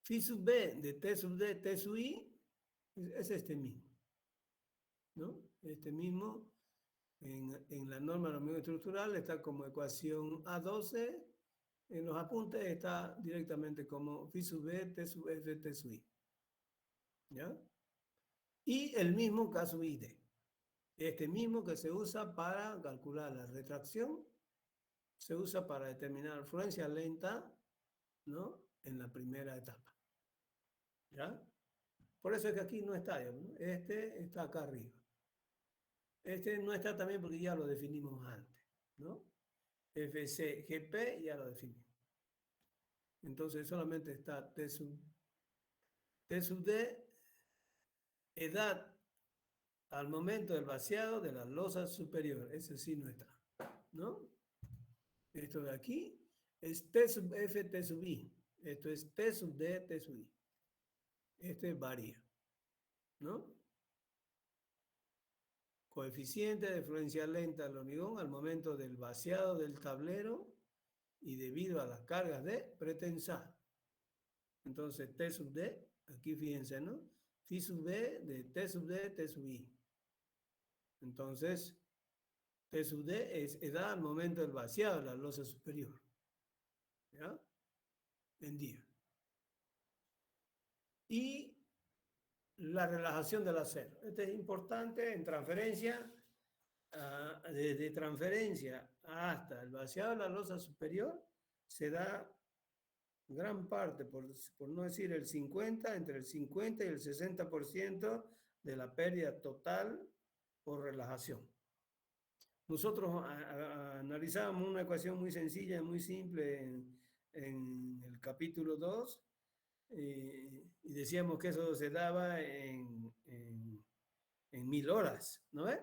phi sub B de T sub D, T sub I, es este mismo, ¿no? Este mismo en la norma de hormigón estructural está como ecuación A12, en los apuntes está directamente como phi sub B, T sub F, T sub I. ¿Ya? Y el mismo K sub I D. Este mismo que se usa para calcular la retracción, se usa para determinar fluencia lenta, ¿no? En la primera etapa. ¿Ya? Por eso es que aquí no está, ¿no? Este está acá arriba. Este no está también porque ya lo definimos antes, ¿no? FCGP ya lo definimos. Entonces solamente está T sub D, edad al momento del vaciado de la losa superior. Ese sí no está, ¿no? Esto de aquí es T sub F, T sub I. Esto es T sub D, T sub I. Este varía, ¿no? Coeficiente de fluencia lenta del hormigón al momento del vaciado del tablero y debido a las cargas de pretensado. Entonces, T sub D, aquí fíjense, ¿no? Phi sub B de T sub D, T sub I. Entonces, T sub D es edad al momento del vaciado de la losa superior. ¿Ya? En día. Y la relajación del acero. Este es importante en transferencia, desde transferencia hasta el vaciado de la losa superior, se da gran parte, por no decir el 50, entre el 50 y el 60% de la pérdida total por relajación. Nosotros analizábamos una ecuación muy sencilla, muy simple en el capítulo 2 y decíamos que eso se daba en 1000 horas, ¿no ves?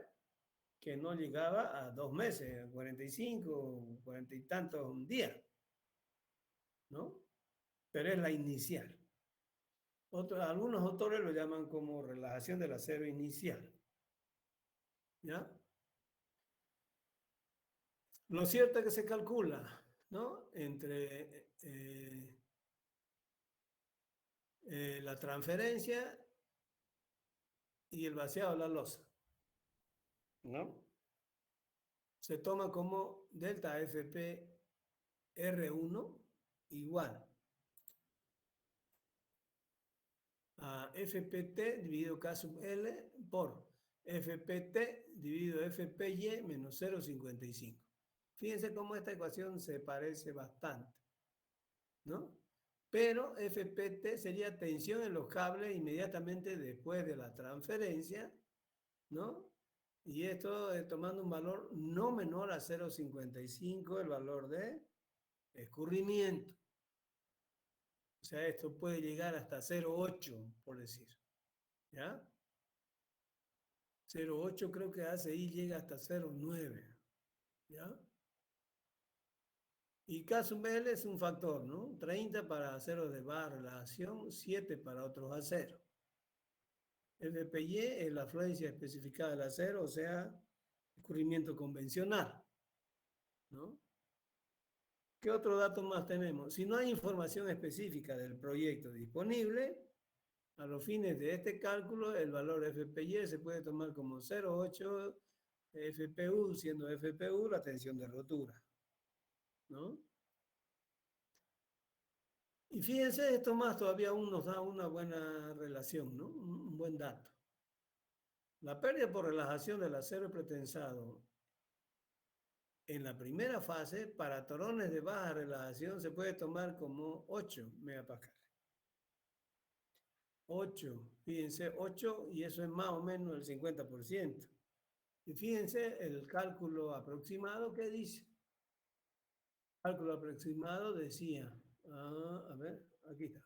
Que no llegaba a 2 meses, 45, 40 y tantos días, ¿no? Pero es la inicial. Algunos autores lo llaman como relajación del acero inicial, ¿ya? Lo cierto es que se calcula, ¿no? Entre la transferencia y el vaciado de la losa, ¿no? Se toma como delta FP R1 igual a FPT dividido K sub L por FPT dividido FPY menos 0,55. Fíjense cómo esta ecuación se parece bastante, ¿no? Pero FPT sería tensión en los cables inmediatamente después de la transferencia, ¿no? Y esto tomando un valor no menor a 0,55, el valor de escurrimiento. O sea, esto puede llegar hasta 0,8, por decir, ¿ya? 0,8 creo que hace y llega hasta 0,9, ¿ya? Y K sub L es un factor, ¿no? 30 para aceros de baja relajación, 7 para otros aceros. FPY es la afluencia especificada del acero, o sea, escurrimiento convencional, ¿no? ¿Qué otro dato más tenemos? Si no hay información específica del proyecto disponible, a los fines de este cálculo, el valor FPY se puede tomar como 0,8 FPU, siendo FPU la tensión de rotura, ¿no? Y fíjense, esto más todavía aún nos da una buena relación, ¿no? Un buen dato. La pérdida por relajación del acero pretensado en la primera fase para torones de baja relajación se puede tomar como 8 megapascales. 8, fíjense, 8 y eso es más o menos el 50%. Y fíjense el cálculo aproximado que dice. El cálculo aproximado decía, a ver, aquí está.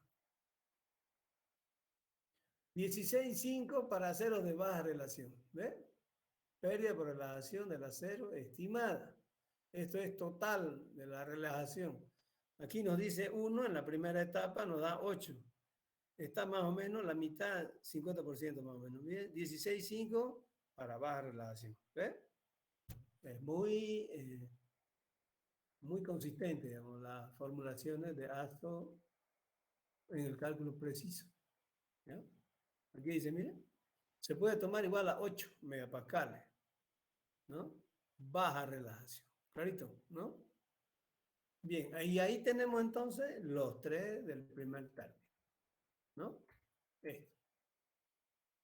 16,5 para aceros de baja relación. ¿Ves? Pérdida por relajación del acero estimada. Esto es total de la relajación. Aquí nos dice 1, en la primera etapa nos da 8. Está más o menos la mitad, 50% más o menos. 16,5 para baja relajación. ¿Ves? Es muy consistente, digamos, las formulaciones de ASTO en el cálculo preciso. ¿Ya? Aquí dice, miren, se puede tomar igual a 8 megapascales, ¿no? Baja relajación. Clarito, ¿no? Bien, ahí tenemos entonces los 3 del primer término, ¿no? Esto.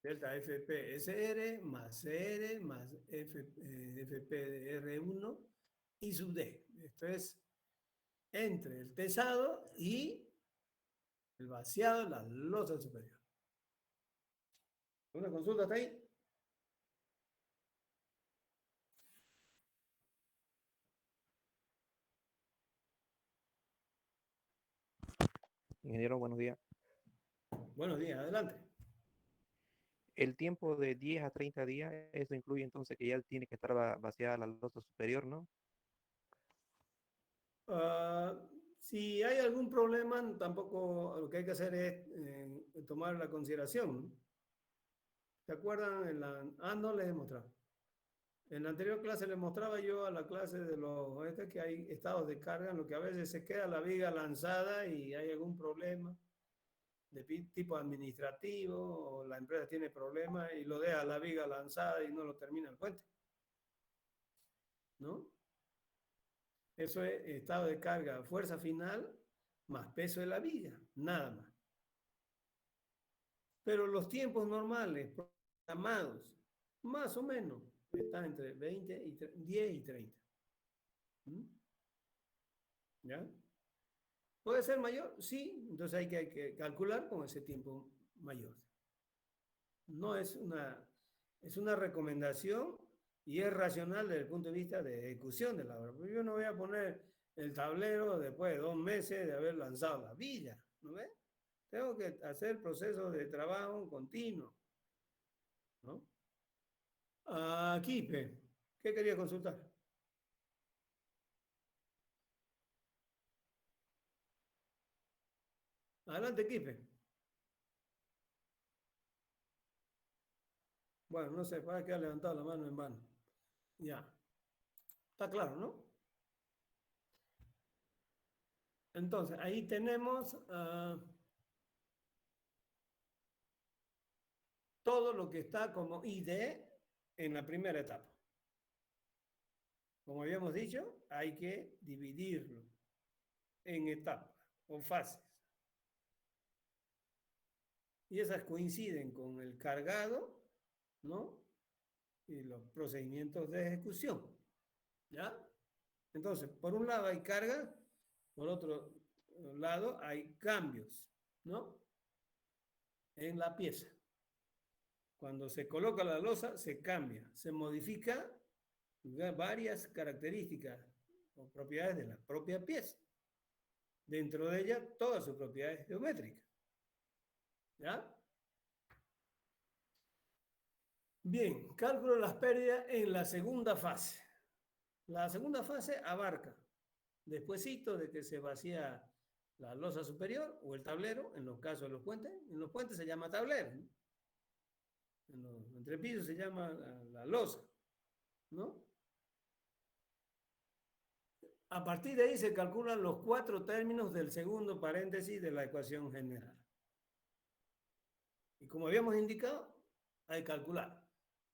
Delta FP SR más CR más FP de R1 y sub D. Esto es entre el tesado y el vaciado de la losa superior. ¿Una consulta hasta ahí? Ingeniero, buenos días. Buenos días, adelante. El tiempo de 10 a 30 días, eso incluye entonces que ya tiene que estar vaciada la losa superior, ¿no? Si hay algún problema, tampoco lo que hay que hacer es tomar la consideración. ¿Se acuerdan? No les he mostrado. En la anterior clase les mostraba yo a la clase de los que hay estados de carga en lo que a veces se queda la viga lanzada y hay algún problema de tipo administrativo o la empresa tiene problemas y lo deja la viga lanzada y no lo termina el puente. ¿no? Eso es estado de carga, fuerza final, más peso de la viga, nada más. Pero los tiempos normales, programados, más o menos, están entre 20 y 10 y 30. ¿Mm? ¿Ya? ¿Puede ser mayor? Sí, entonces hay que calcular con ese tiempo mayor. No es una recomendación y es racional desde el punto de vista de ejecución de la obra. Porque yo no voy a poner el tablero después de 2 meses de haber lanzado la villa, ¿no ves? Tengo que hacer procesos de trabajo continuo, ¿no? Aquí, ¿qué quería consultar? Adelante, Kipe. Bueno, no sé, para que ha levantado la mano en vano. Ya. Está claro, ¿no? Entonces, ahí tenemos todo lo que está como ID en la primera etapa. Como habíamos dicho, hay que dividirlo en etapas o fases. Y esas coinciden con el cargado, ¿no? Y los procedimientos de ejecución. ¿Ya? Entonces, por un lado hay carga, por otro lado hay cambios, ¿no? En la pieza. Cuando se coloca la losa, se cambia, se modifica varias características o propiedades de la propia pieza. Dentro de ella, todas sus propiedades geométricas. ¿Ya? Bien, cálculo de las pérdidas en la segunda fase. La segunda fase abarca, despuesito de que se vacía la losa superior o el tablero, en los casos de los puentes. En los puentes se llama tablero, ¿no? En los entrepisos se llama la losa, ¿no? A partir de ahí se calculan los 4 términos del segundo paréntesis de la ecuación general. Y como habíamos indicado, hay que calcular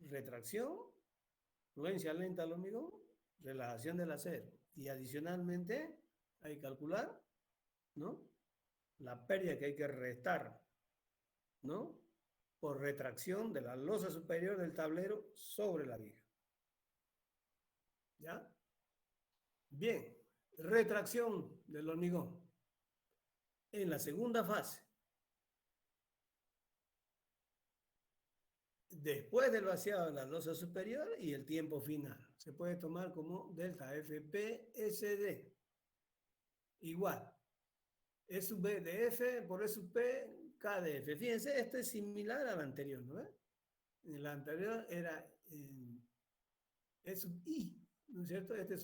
retracción, fluencia lenta al hormigón, relajación del acero. Y adicionalmente hay que calcular, ¿no? La pérdida que hay que restar, ¿no? Por retracción de la losa superior del tablero sobre la viga. ¿Ya? Bien, retracción del hormigón. En la segunda fase, después del vaciado de la losa superior y el tiempo final, se puede tomar como delta FP igual. E sub B de F por E sub P K de F. Fíjense, esto es similar al anterior, ¿no? En el anterior era E sub I, ¿no es cierto? Este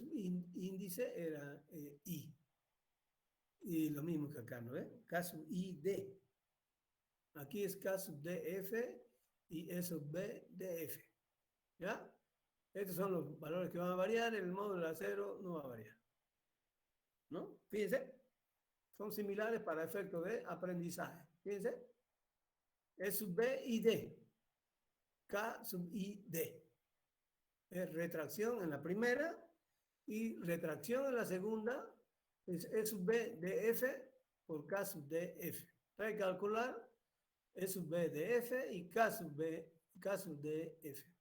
índice era I. Y lo mismo que acá, ¿no ves? K sub I D. Aquí es K sub DF y E sub B DF. ¿Ya? Estos son los valores que van a variar, el módulo de acero no va a variar. ¿No? Fíjense, son similares para efectos de aprendizaje. Fíjense, E sub B y D. K sub I D. Es retracción en la primera y retracción en la segunda es E sub B de F por K sub DF. Hay que calcular E sub B de F y K sub DF.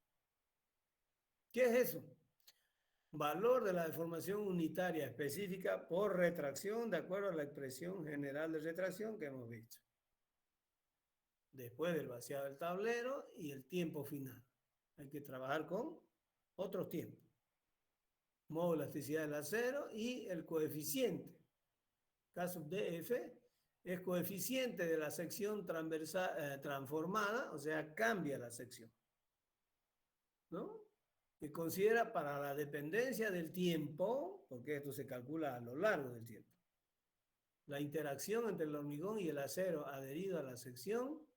¿Qué es eso? Valor de la deformación unitaria específica por retracción de acuerdo a la expresión general de retracción que hemos visto. Después del vaciado del tablero y el tiempo final. Hay que trabajar con otros tiempos. Módulo de elasticidad del acero y el coeficiente. K sub DF es coeficiente de la sección transversal, transformada, o sea, cambia la sección. ¿No? Que considera para la dependencia del tiempo, porque esto se calcula a lo largo del tiempo, la interacción entre el hormigón y el acero adherido a la sección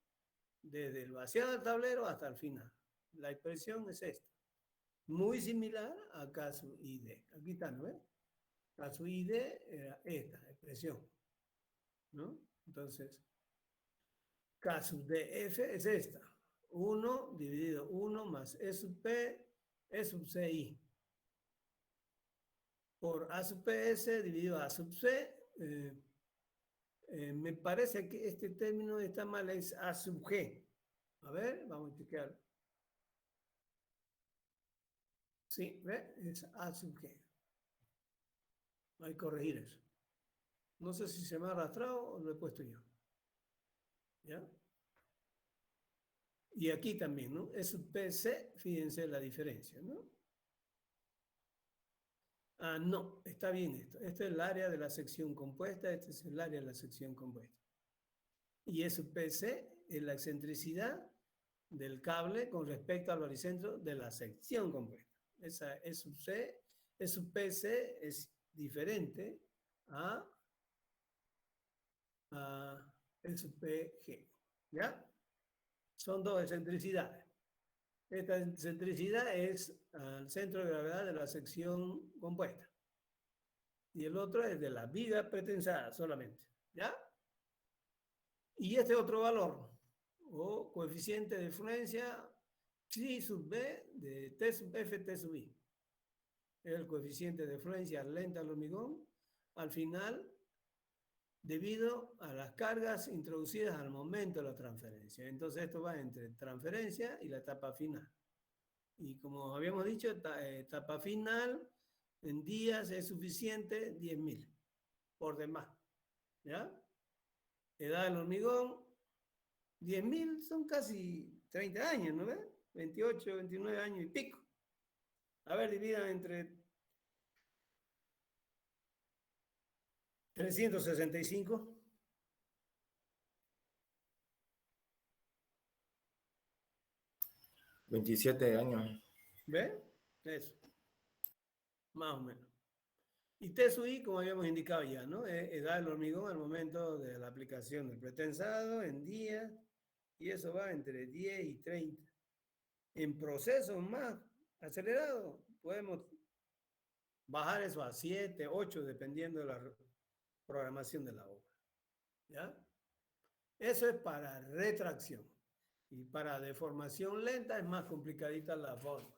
desde el vaciado del tablero hasta el final. La expresión es esta, muy similar a K sub ID. Aquí está, ¿no ves? K sub ID era esta expresión, ¿no? Entonces, K sub DF es esta, 1 dividido 1 más E sub P, E sub CI. por A sub PS dividido A sub C. Me parece que este término está mal, es A sub G. A ver, vamos a chequear. Sí, ¿ve? Es A sub G. Hay que corregir eso. No sé si se me ha arrastrado o lo he puesto yo. ¿Ya? Y aquí también, ¿no? Es sub PC, fíjense la diferencia, ¿no? Ah, no, está bien esto. Este es el área de la sección compuesta, este es el área de la sección compuesta. Y S sub PC es la excentricidad del cable con respecto al baricentro de la sección compuesta. Esa S sub C, S sub PC es diferente a S sub PG. ¿Ya? Son dos excentricidades. Esta excentricidad es al centro de gravedad de la sección compuesta. Y el otro es de la viga pretensada solamente. ¿Ya? Y este otro valor, o coeficiente de influencia psi sub B de T sub F T sub I. Es el coeficiente de influencia lenta al hormigón al final debido a las cargas introducidas al momento de la transferencia. Entonces esto va entre transferencia y la etapa final. Y como habíamos dicho, etapa final en días es suficiente 10.000 por demás. ¿Ya? Edad del hormigón, 10.000 son casi 30 años, ¿no ves? 28, 29 años y pico. A ver, dividan entre 365. $27. ¿Ve? Eso. Más o menos. Y T sub I, como habíamos indicado ya, ¿no? Edad del hormigón al momento de la aplicación del pretensado en días. Y eso va entre 10 y 30. En procesos más acelerados, podemos bajar eso a 7, 8, dependiendo de la programación de la obra. ¿Ya? Eso es para retracción. Y para deformación lenta es más complicadita la fórmula.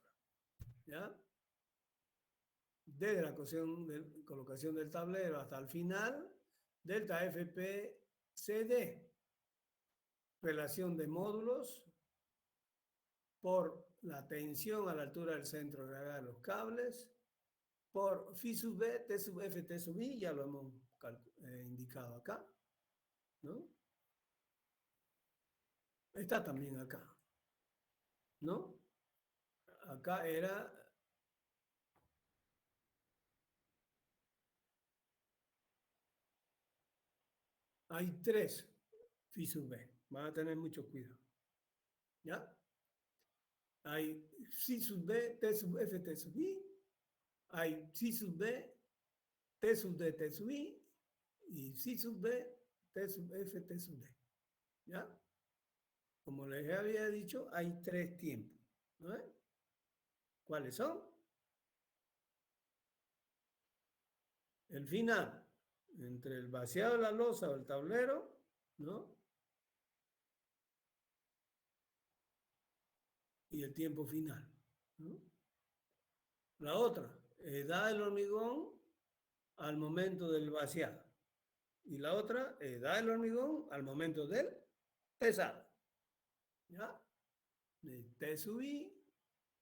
¿Ya? Desde la colocación del tablero hasta el final, delta FP CD, relación de módulos por la tensión a la altura del centro de gravedad de los cables, por phi sub B, T sub F, T sub I, ya lo hemos indicado acá, ¿no? Está también acá, ¿no? Acá era... Hay 3 phi sub B, van a tener mucho cuidado, ¿ya? Hay psi sub B, T sub F, T sub I, hay psi sub B, T sub D, T sub I, y psi sub B, T sub F, T sub D, ¿ya? Como les había dicho, hay 3 tiempos, ¿no? ¿Cuáles son? El final, entre el vaciado de la losa o el tablero, ¿no? Y el tiempo final, ¿no? La otra, edad del hormigón al momento del vaciado. Y la otra, edad del hormigón al momento del pesado. ¿Ya? De T sub I,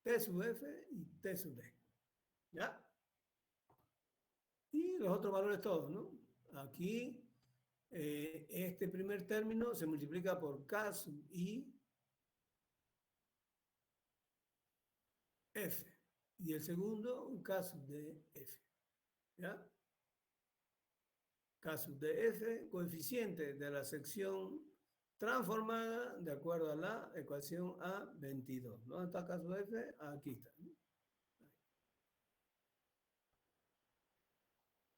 T sub F y T sub D. ¿Ya? Y los otros valores todos, ¿no? Aquí, este primer término se multiplica por K sub I F. Y el segundo, un K sub D F. ¿Ya? K sub D F, coeficiente de la sección transformada de acuerdo a la ecuación A22. ¿Dónde está K sub F? Aquí está.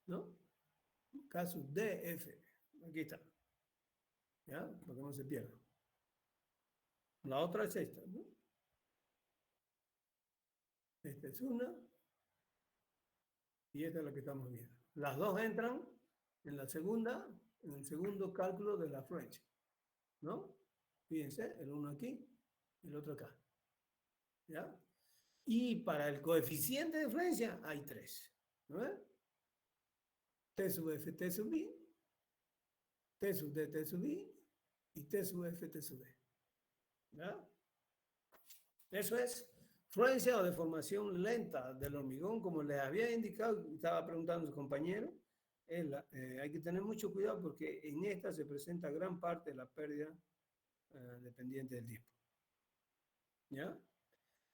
¿No? K sub DF. Aquí está. ¿Ya? Para que no se pierda. La otra es esta, ¿no? Esta es una. Y esta es la que estamos viendo. Las dos entran en la segunda, en el segundo cálculo de la afluencia, ¿no? Fíjense, el uno aquí, el otro acá. ¿Ya? Y para el coeficiente de influencia hay 3. ¿No ves? T sub F, T sub I, T sub D, T sub I y T sub F, T sub D. ¿Ya? Eso es fluencia o deformación lenta del hormigón, como les había indicado, estaba preguntando su compañero. Hay que tener mucho cuidado porque en esta se presenta gran parte de la pérdida dependiente del tiempo. ¿Ya?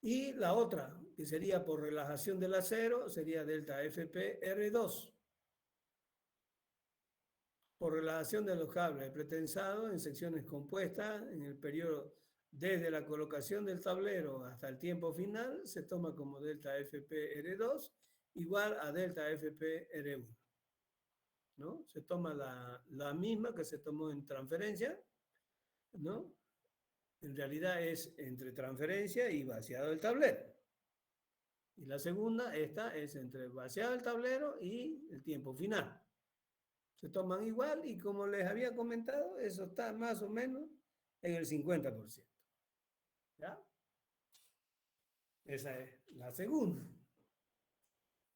Y la otra, que sería por relajación del acero, sería delta FP R2. Por relajación de los cables pretensados en secciones compuestas en el periodo desde la colocación del tablero hasta el tiempo final, se toma como delta FP R2 igual a delta FP R1. ¿No? Se toma la misma que se tomó en transferencia, ¿no? En realidad es entre transferencia y vaciado del tablero. Y la segunda, esta es entre vaciado del tablero y el tiempo final. Se toman igual y como les había comentado, eso está más o menos en el 50%. ¿Ya? Esa es la segunda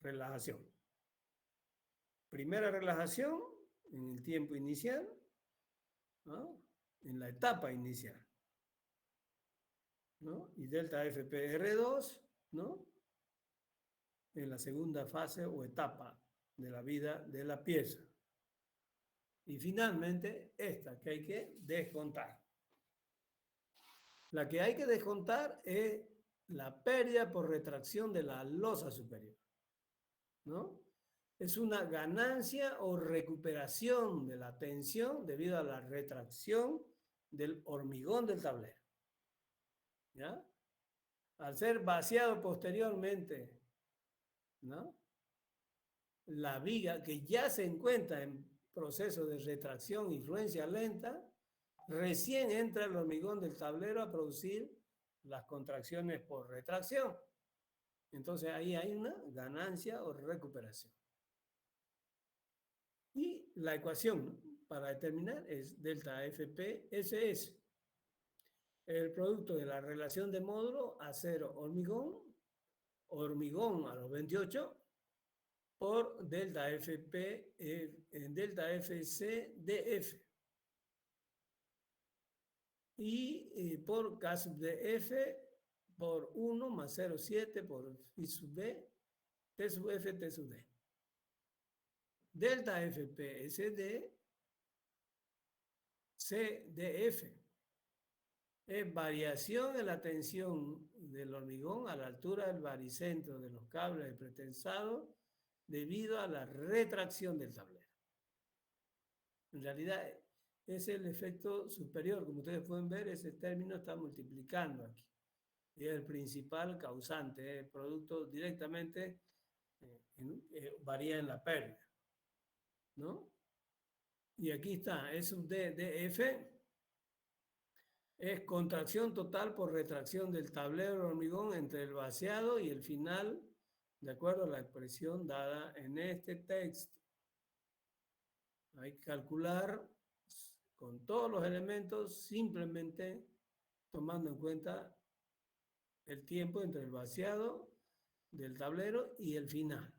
relajación. Primera relajación en el tiempo inicial, ¿no? En la etapa inicial, ¿no? Y delta FPR2, ¿no? En la segunda fase o etapa de la vida de la pieza. Y finalmente, esta que hay que descontar. La que hay que descontar es la pérdida por retracción de la losa superior, ¿no? Es una ganancia o recuperación de la tensión debido a la retracción del hormigón del tablero. ¿Ya? Al ser vaciado posteriormente, ¿no? La viga que ya se encuentra en proceso de retracción y fluencia lenta, recién entra el hormigón del tablero a producir las contracciones por retracción. Entonces ahí hay una ganancia o recuperación. Y la ecuación para determinar es delta FP-SS. El producto de la relación de módulo acero-hormigón, hormigón a los 28, por delta FP, delta FC DF. Y por K sub DF por 1 más 0,7 por I sub B, T sub F, T sub D. Delta FP SD CDF es variación en la tensión del hormigón a la altura del baricentro de los cables pretensados debido a la retracción del tablero. En realidad es el efecto superior. Como ustedes pueden ver, ese término está multiplicando aquí. Y es el principal causante. El producto directamente varía en la pérdida, ¿no? Y aquí está, E sub D, DF, es contracción total por retracción del tablero de hormigón entre el vaciado y el final, de acuerdo a la expresión dada en este texto. Hay que calcular con todos los elementos, simplemente tomando en cuenta el tiempo entre el vaciado del tablero y el final.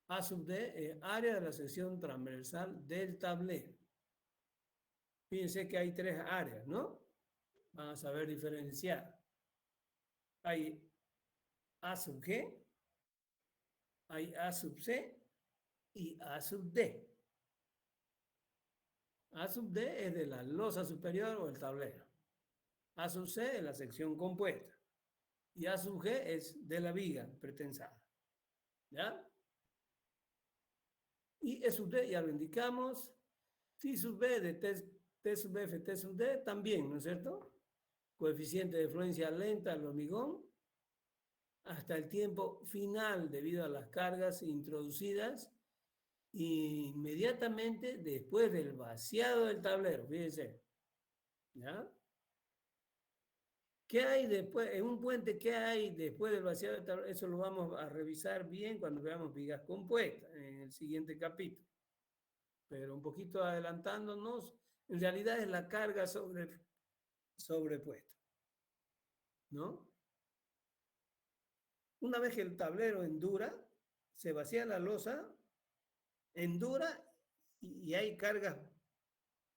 A sub D es área de la sección transversal del tablero. Fíjense que hay tres áreas, ¿no? Van a saber diferenciar. Hay A sub G, hay A sub C y A sub D. A sub D es de la losa superior o el tablero. A sub C es la sección compuesta. Y A sub G es de la viga pretensada. ¿Ya? Y E sub D ya lo indicamos. Phi sub B de T sub F, T sub D también, ¿no es cierto? Coeficiente de fluencia lenta al hormigón hasta el tiempo final debido a las cargas introducidas inmediatamente después del vaciado del tablero. Fíjense. ¿Ya? ¿Qué hay después? En un puente, ¿qué hay después del vaciado del tablero? Eso lo vamos a revisar bien cuando veamos vigas compuestas en el siguiente capítulo. Pero un poquito adelantándonos, en realidad es la carga sobrepuesta, ¿no? Una vez que el tablero endura, se vacía la losa endura y hay cargas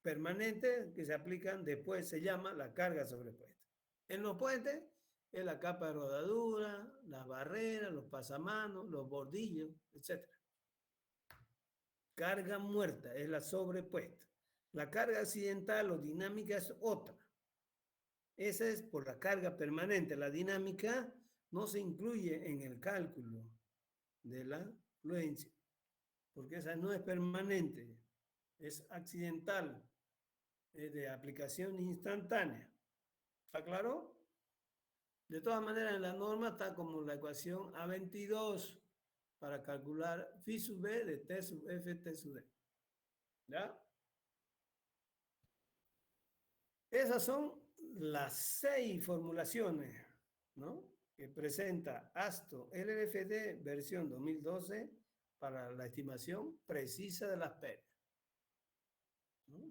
permanentes que se aplican después, se llama la carga sobrepuesta. En los puentes es la capa de rodadura, las barreras, los pasamanos, los bordillos, etc. Carga muerta es la sobrepuesta. La carga accidental o dinámica es otra. Esa es por la carga permanente. La dinámica no se incluye en el cálculo de la fluencia, porque esa no es permanente, es accidental, es de aplicación instantánea. ¿Está claro? De todas maneras, en la norma está como la ecuación A22 para calcular phi sub B de T sub F, T sub D. ¿Ya? Esas son las 6 formulaciones, ¿no?, que presenta ASTO LRFD versión 2012 para la estimación precisa de las pérdidas, ¿no?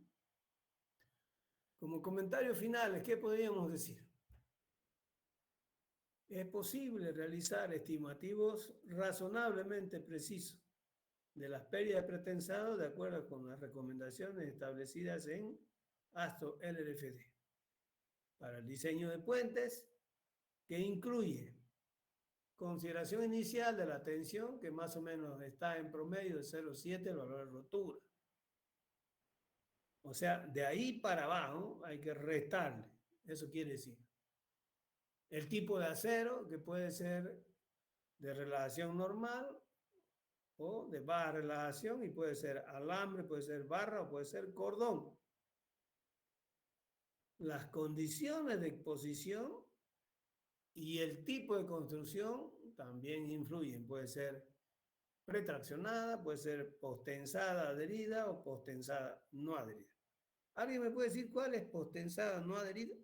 Como comentarios finales, ¿qué podríamos decir? Es posible realizar estimativos razonablemente precisos de las pérdidas pretensadas de acuerdo con las recomendaciones establecidas en ASTO LRFD para el diseño de puentes, que incluye consideración inicial de la tensión, que más o menos está en promedio de 0,7 el valor de rotura. O sea, de ahí para abajo hay que restarle. Eso quiere decir el tipo de acero, que puede ser de relajación normal o de baja relajación, y puede ser alambre, puede ser barra o puede ser cordón. Las condiciones de exposición y el tipo de construcción también influyen. Puede ser pretraccionada, puede ser postensada adherida o postensada no adherida. ¿Alguien me puede decir cuál es postensada no adherida?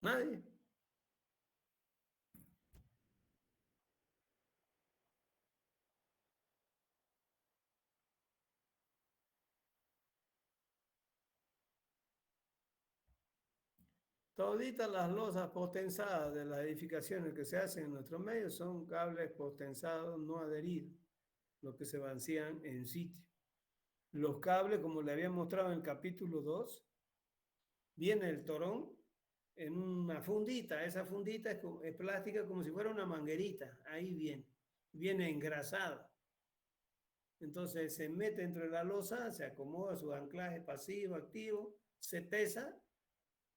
¿Nadie? Toditas las losas postensadas de las edificaciones que se hacen en nuestro medio son cables postensados no adheridos, los que se vacían en sitio. Los cables, como le había mostrado en el capítulo 2, viene el torón en una fundita. Esa fundita es plástica como si fuera una manguerita. Ahí viene engrasado. Entonces se mete entre la losa, se acomoda su anclaje pasivo, activo, se pesa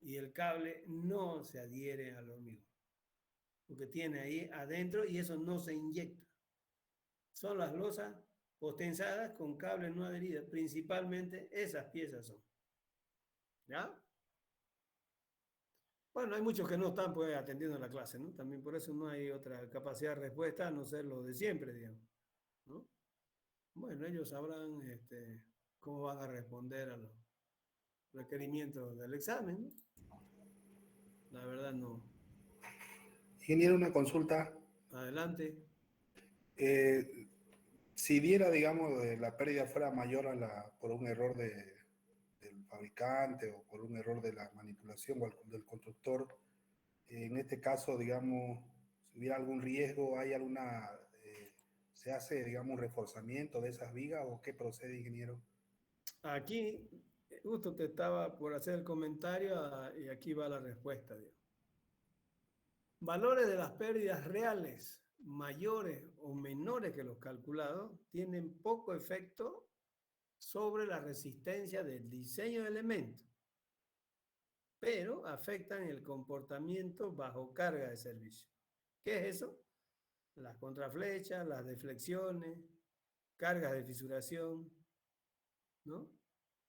y el cable no se adhiere al hormigón, porque tiene ahí adentro y eso no se inyecta. Son las losas postensadas con cables no adheridos, principalmente esas piezas son. ¿Ya? Bueno, hay muchos que no están pues atendiendo la clase, ¿no? También por eso no hay otra capacidad de respuesta a no ser lo de siempre, digamos, ¿no? Bueno, ellos sabrán cómo van a responder a los requerimientos del examen, ¿no? La verdad no. Ingeniero, una consulta. Adelante. Si diera, digamos, la pérdida fuera mayor por un error del fabricante o por un error de la manipulación o del constructor, en este caso, digamos, si hubiera algún riesgo, ¿se hace, digamos, un reforzamiento de esas vigas o qué procede, ingeniero? Aquí, justo te estaba por hacer el comentario y aquí va la respuesta, digamos. Valores de las pérdidas reales mayores o menores que los calculados tienen poco efecto sobre la resistencia del diseño de elementos, pero afectan el comportamiento bajo carga de servicio. ¿Qué es eso? Las contraflechas, las deflexiones, cargas de fisuración, ¿no?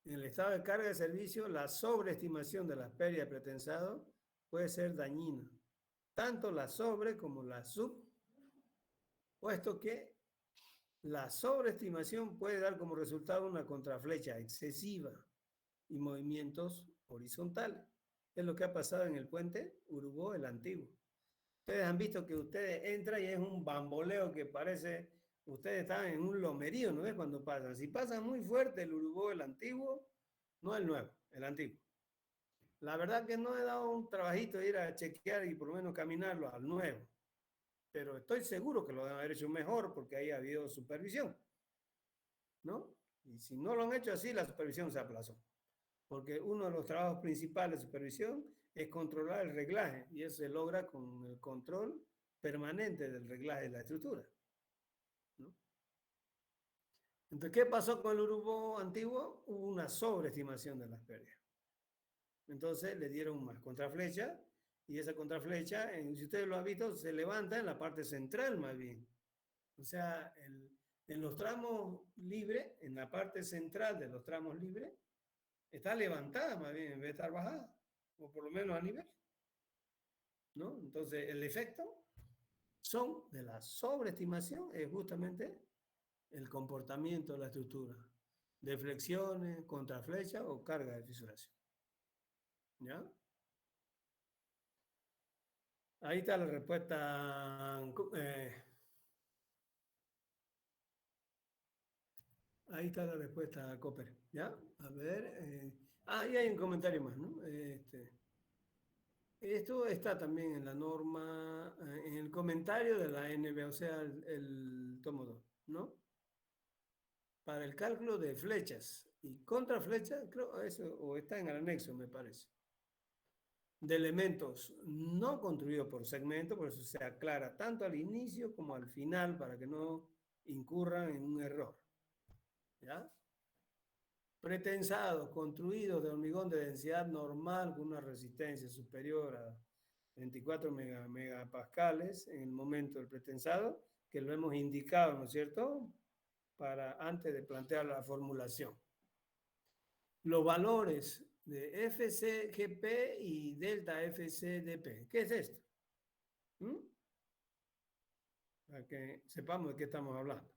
En el estado de carga de servicio, la sobreestimación de las pérdidas pretensadas puede ser dañina, tanto la sobre como la sub, puesto que la sobreestimación puede dar como resultado una contraflecha excesiva y movimientos horizontales. Es lo que ha pasado en el puente Urubó, el antiguo. Ustedes han visto que ustedes entran y es un bamboleo que parece, ustedes están en un lomerío, ¿no ves? Cuando pasan. Si pasan muy fuerte el Urubó, el antiguo, no el nuevo, el antiguo. La verdad que no he dado un trabajito de ir a chequear y por lo menos caminarlo al nuevo. Pero estoy seguro que lo deben haber hecho mejor porque ahí ha habido supervisión, ¿no? Y si no lo han hecho así, la supervisión se aplazó. Porque uno de los trabajos principales de supervisión es controlar el reglaje y eso se logra con el control permanente del reglaje de la estructura, ¿no? Entonces, ¿qué pasó con el Urubó antiguo? Hubo una sobreestimación de las pérdidas. Entonces le dieron más contraflecha y esa contraflecha, si ustedes lo han visto, se levanta en la parte central más bien. O sea, en los tramos libres, en la parte central de los tramos libres, está levantada más bien en vez de estar bajada, o por lo menos a nivel, ¿no? Entonces, el efecto son de la sobreestimación es justamente el comportamiento de la estructura, de flexiones, contraflecha o carga de fisuración. ¿Ya? Ahí está la respuesta. Ahí está la respuesta, Copper. ¿Ya? A ver. Ahí hay un comentario más, ¿no? Esto está también en la norma, en el comentario de la NB, o sea, el tomo 2, ¿no? Para el cálculo de flechas y contraflechas, creo eso, o está en el anexo, me parece. De elementos no construidos por segmento, por eso se aclara tanto al inicio como al final para que no incurran en un error. ¿Ya? Pretensados, construidos de hormigón de densidad normal con una resistencia superior a 24 megapascales en el momento del pretensado, que lo hemos indicado, ¿no es cierto?, para antes de plantear la formulación. Los valores de FCGP y delta FCDP. ¿Qué es esto? Para que sepamos de qué estamos hablando.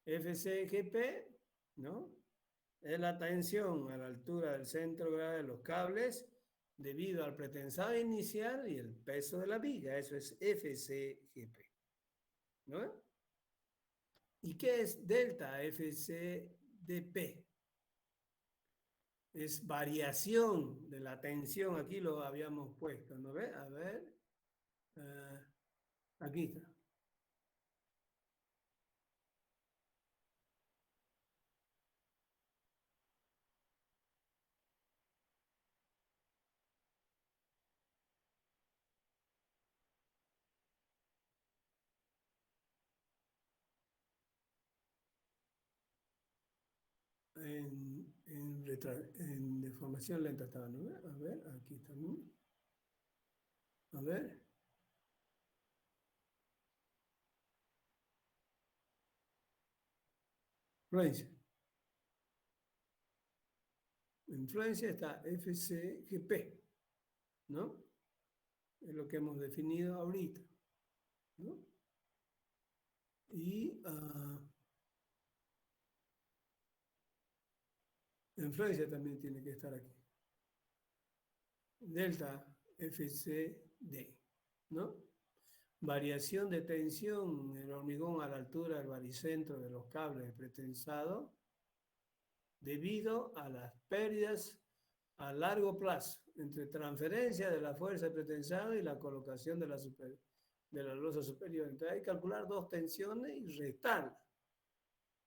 FCGP, ¿no? Es la tensión a la altura del centro de los cables debido al pretensado inicial y el peso de la viga. Eso es FCGP, ¿no? ¿Y qué es delta FCDP? Es variación de la tensión. Aquí lo habíamos puesto, ¿no ve? A ver. Aquí está. En deformación lenta estaba, ¿no? A ver, aquí está, ¿no? A ver. Influencia. Influencia está FCGP, ¿no? Es lo que hemos definido ahorita, ¿no? Y influencia también tiene que estar aquí. Delta FCD, ¿no? Variación de tensión en el hormigón a la altura del baricentro de los cables de pretensado debido a las pérdidas a largo plazo entre transferencia de la fuerza de pretensado y la colocación de la losa superior. Entonces hay que calcular dos tensiones y restarlas,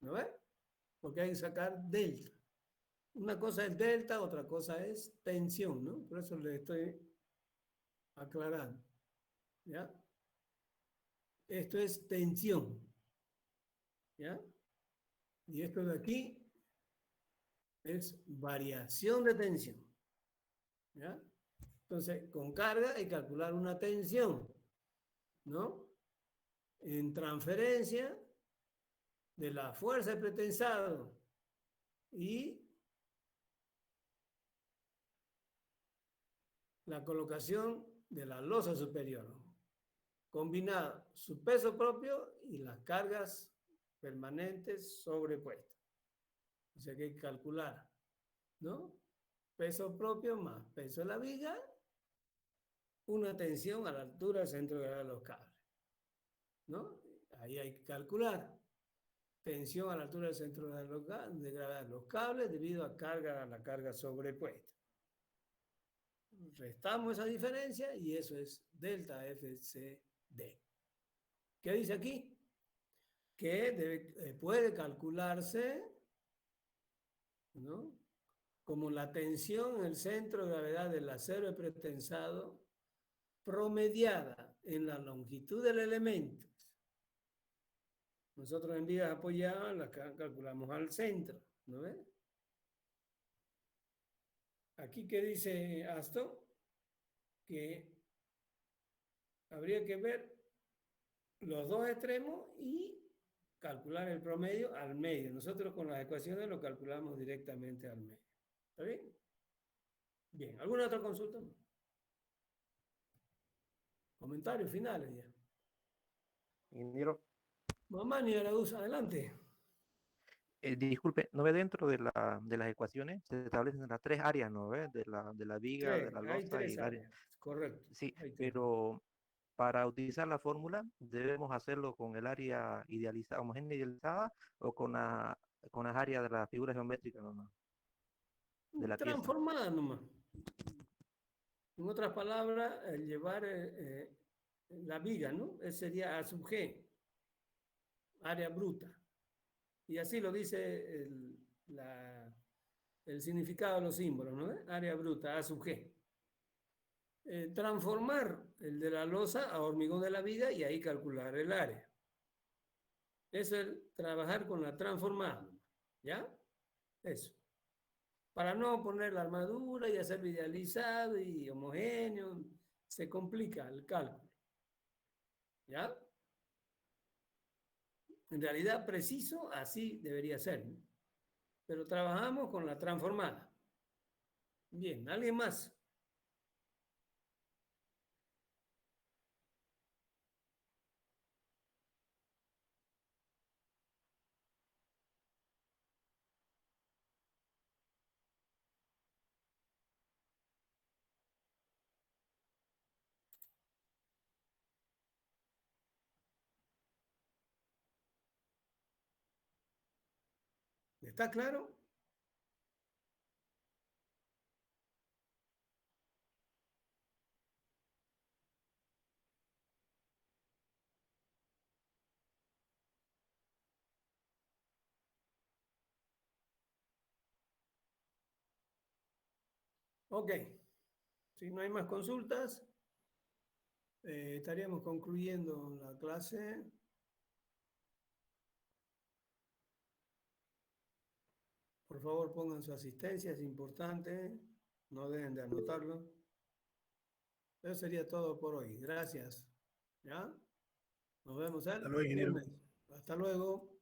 ¿no ves? Porque hay que sacar delta. Una cosa es delta, otra cosa es tensión, ¿no? Por eso le estoy aclarando, ¿ya? Esto es tensión, ¿ya? Y esto de aquí es variación de tensión, ¿ya? Entonces, con carga hay que calcular una tensión, ¿no? En transferencia de la fuerza de pretensado y la colocación de la losa superior, combinado su peso propio y las cargas permanentes sobrepuestas. O sea que hay que calcular, ¿no? Peso propio más peso de la viga una tensión a la altura del centro de gravedad de los cables, ¿no? Ahí hay que calcular tensión a la altura del centro de gravedad de los cables debido a la carga sobrepuesta. Restamos esa diferencia y eso es delta FCD. ¿Qué dice aquí? Que puede calcularse, ¿no?, como la tensión en el centro de gravedad del acero pretensado promediada en la longitud del elemento. Nosotros en vigas apoyadas las calculamos al centro, ¿no ves? Aquí que dice Aston, que habría que ver los dos extremos y calcular el promedio al medio. Nosotros con las ecuaciones lo calculamos directamente al medio. ¿Está bien? Bien, ¿alguna otra consulta? Comentarios finales ya. Ingeniero, Mamá, ni la usa, adelante. disculpe, ¿no ve dentro de las ecuaciones? Se establecen las tres áreas, ¿no ve? De la viga, de la Hay losa y tres el área. áreas, correcto. Sí, Hay tres. pero para utilizar la fórmula, ¿debemos hacerlo con el área idealizada, homogénea idealizada, o con las áreas de la figura geométrica nomás, de la pieza? Transformada nomás. En otras palabras, el llevar la viga, ¿no? Ese sería A sub G, área bruta. Y así lo dice el significado de los símbolos, ¿no? Área bruta, A sub G. Transformar el de la losa a hormigón de la viga y ahí calcular el área. Es el trabajar con la transformada, ¿ya? Eso. Para no poner la armadura y hacerlo idealizado y homogéneo, se complica el cálculo. ¿Ya? En realidad, preciso, así debería ser, ¿no? Pero trabajamos con la transformada. Bien, ¿alguien más? ¿Está claro? Ok. Si no hay más consultas, estaríamos concluyendo la clase. Por favor, pongan su asistencia, es importante. No dejen de anotarlo. Eso sería todo por hoy. Gracias. ¿Ya? Nos vemos el Hasta luego, ingeniero. viernes. Hasta luego.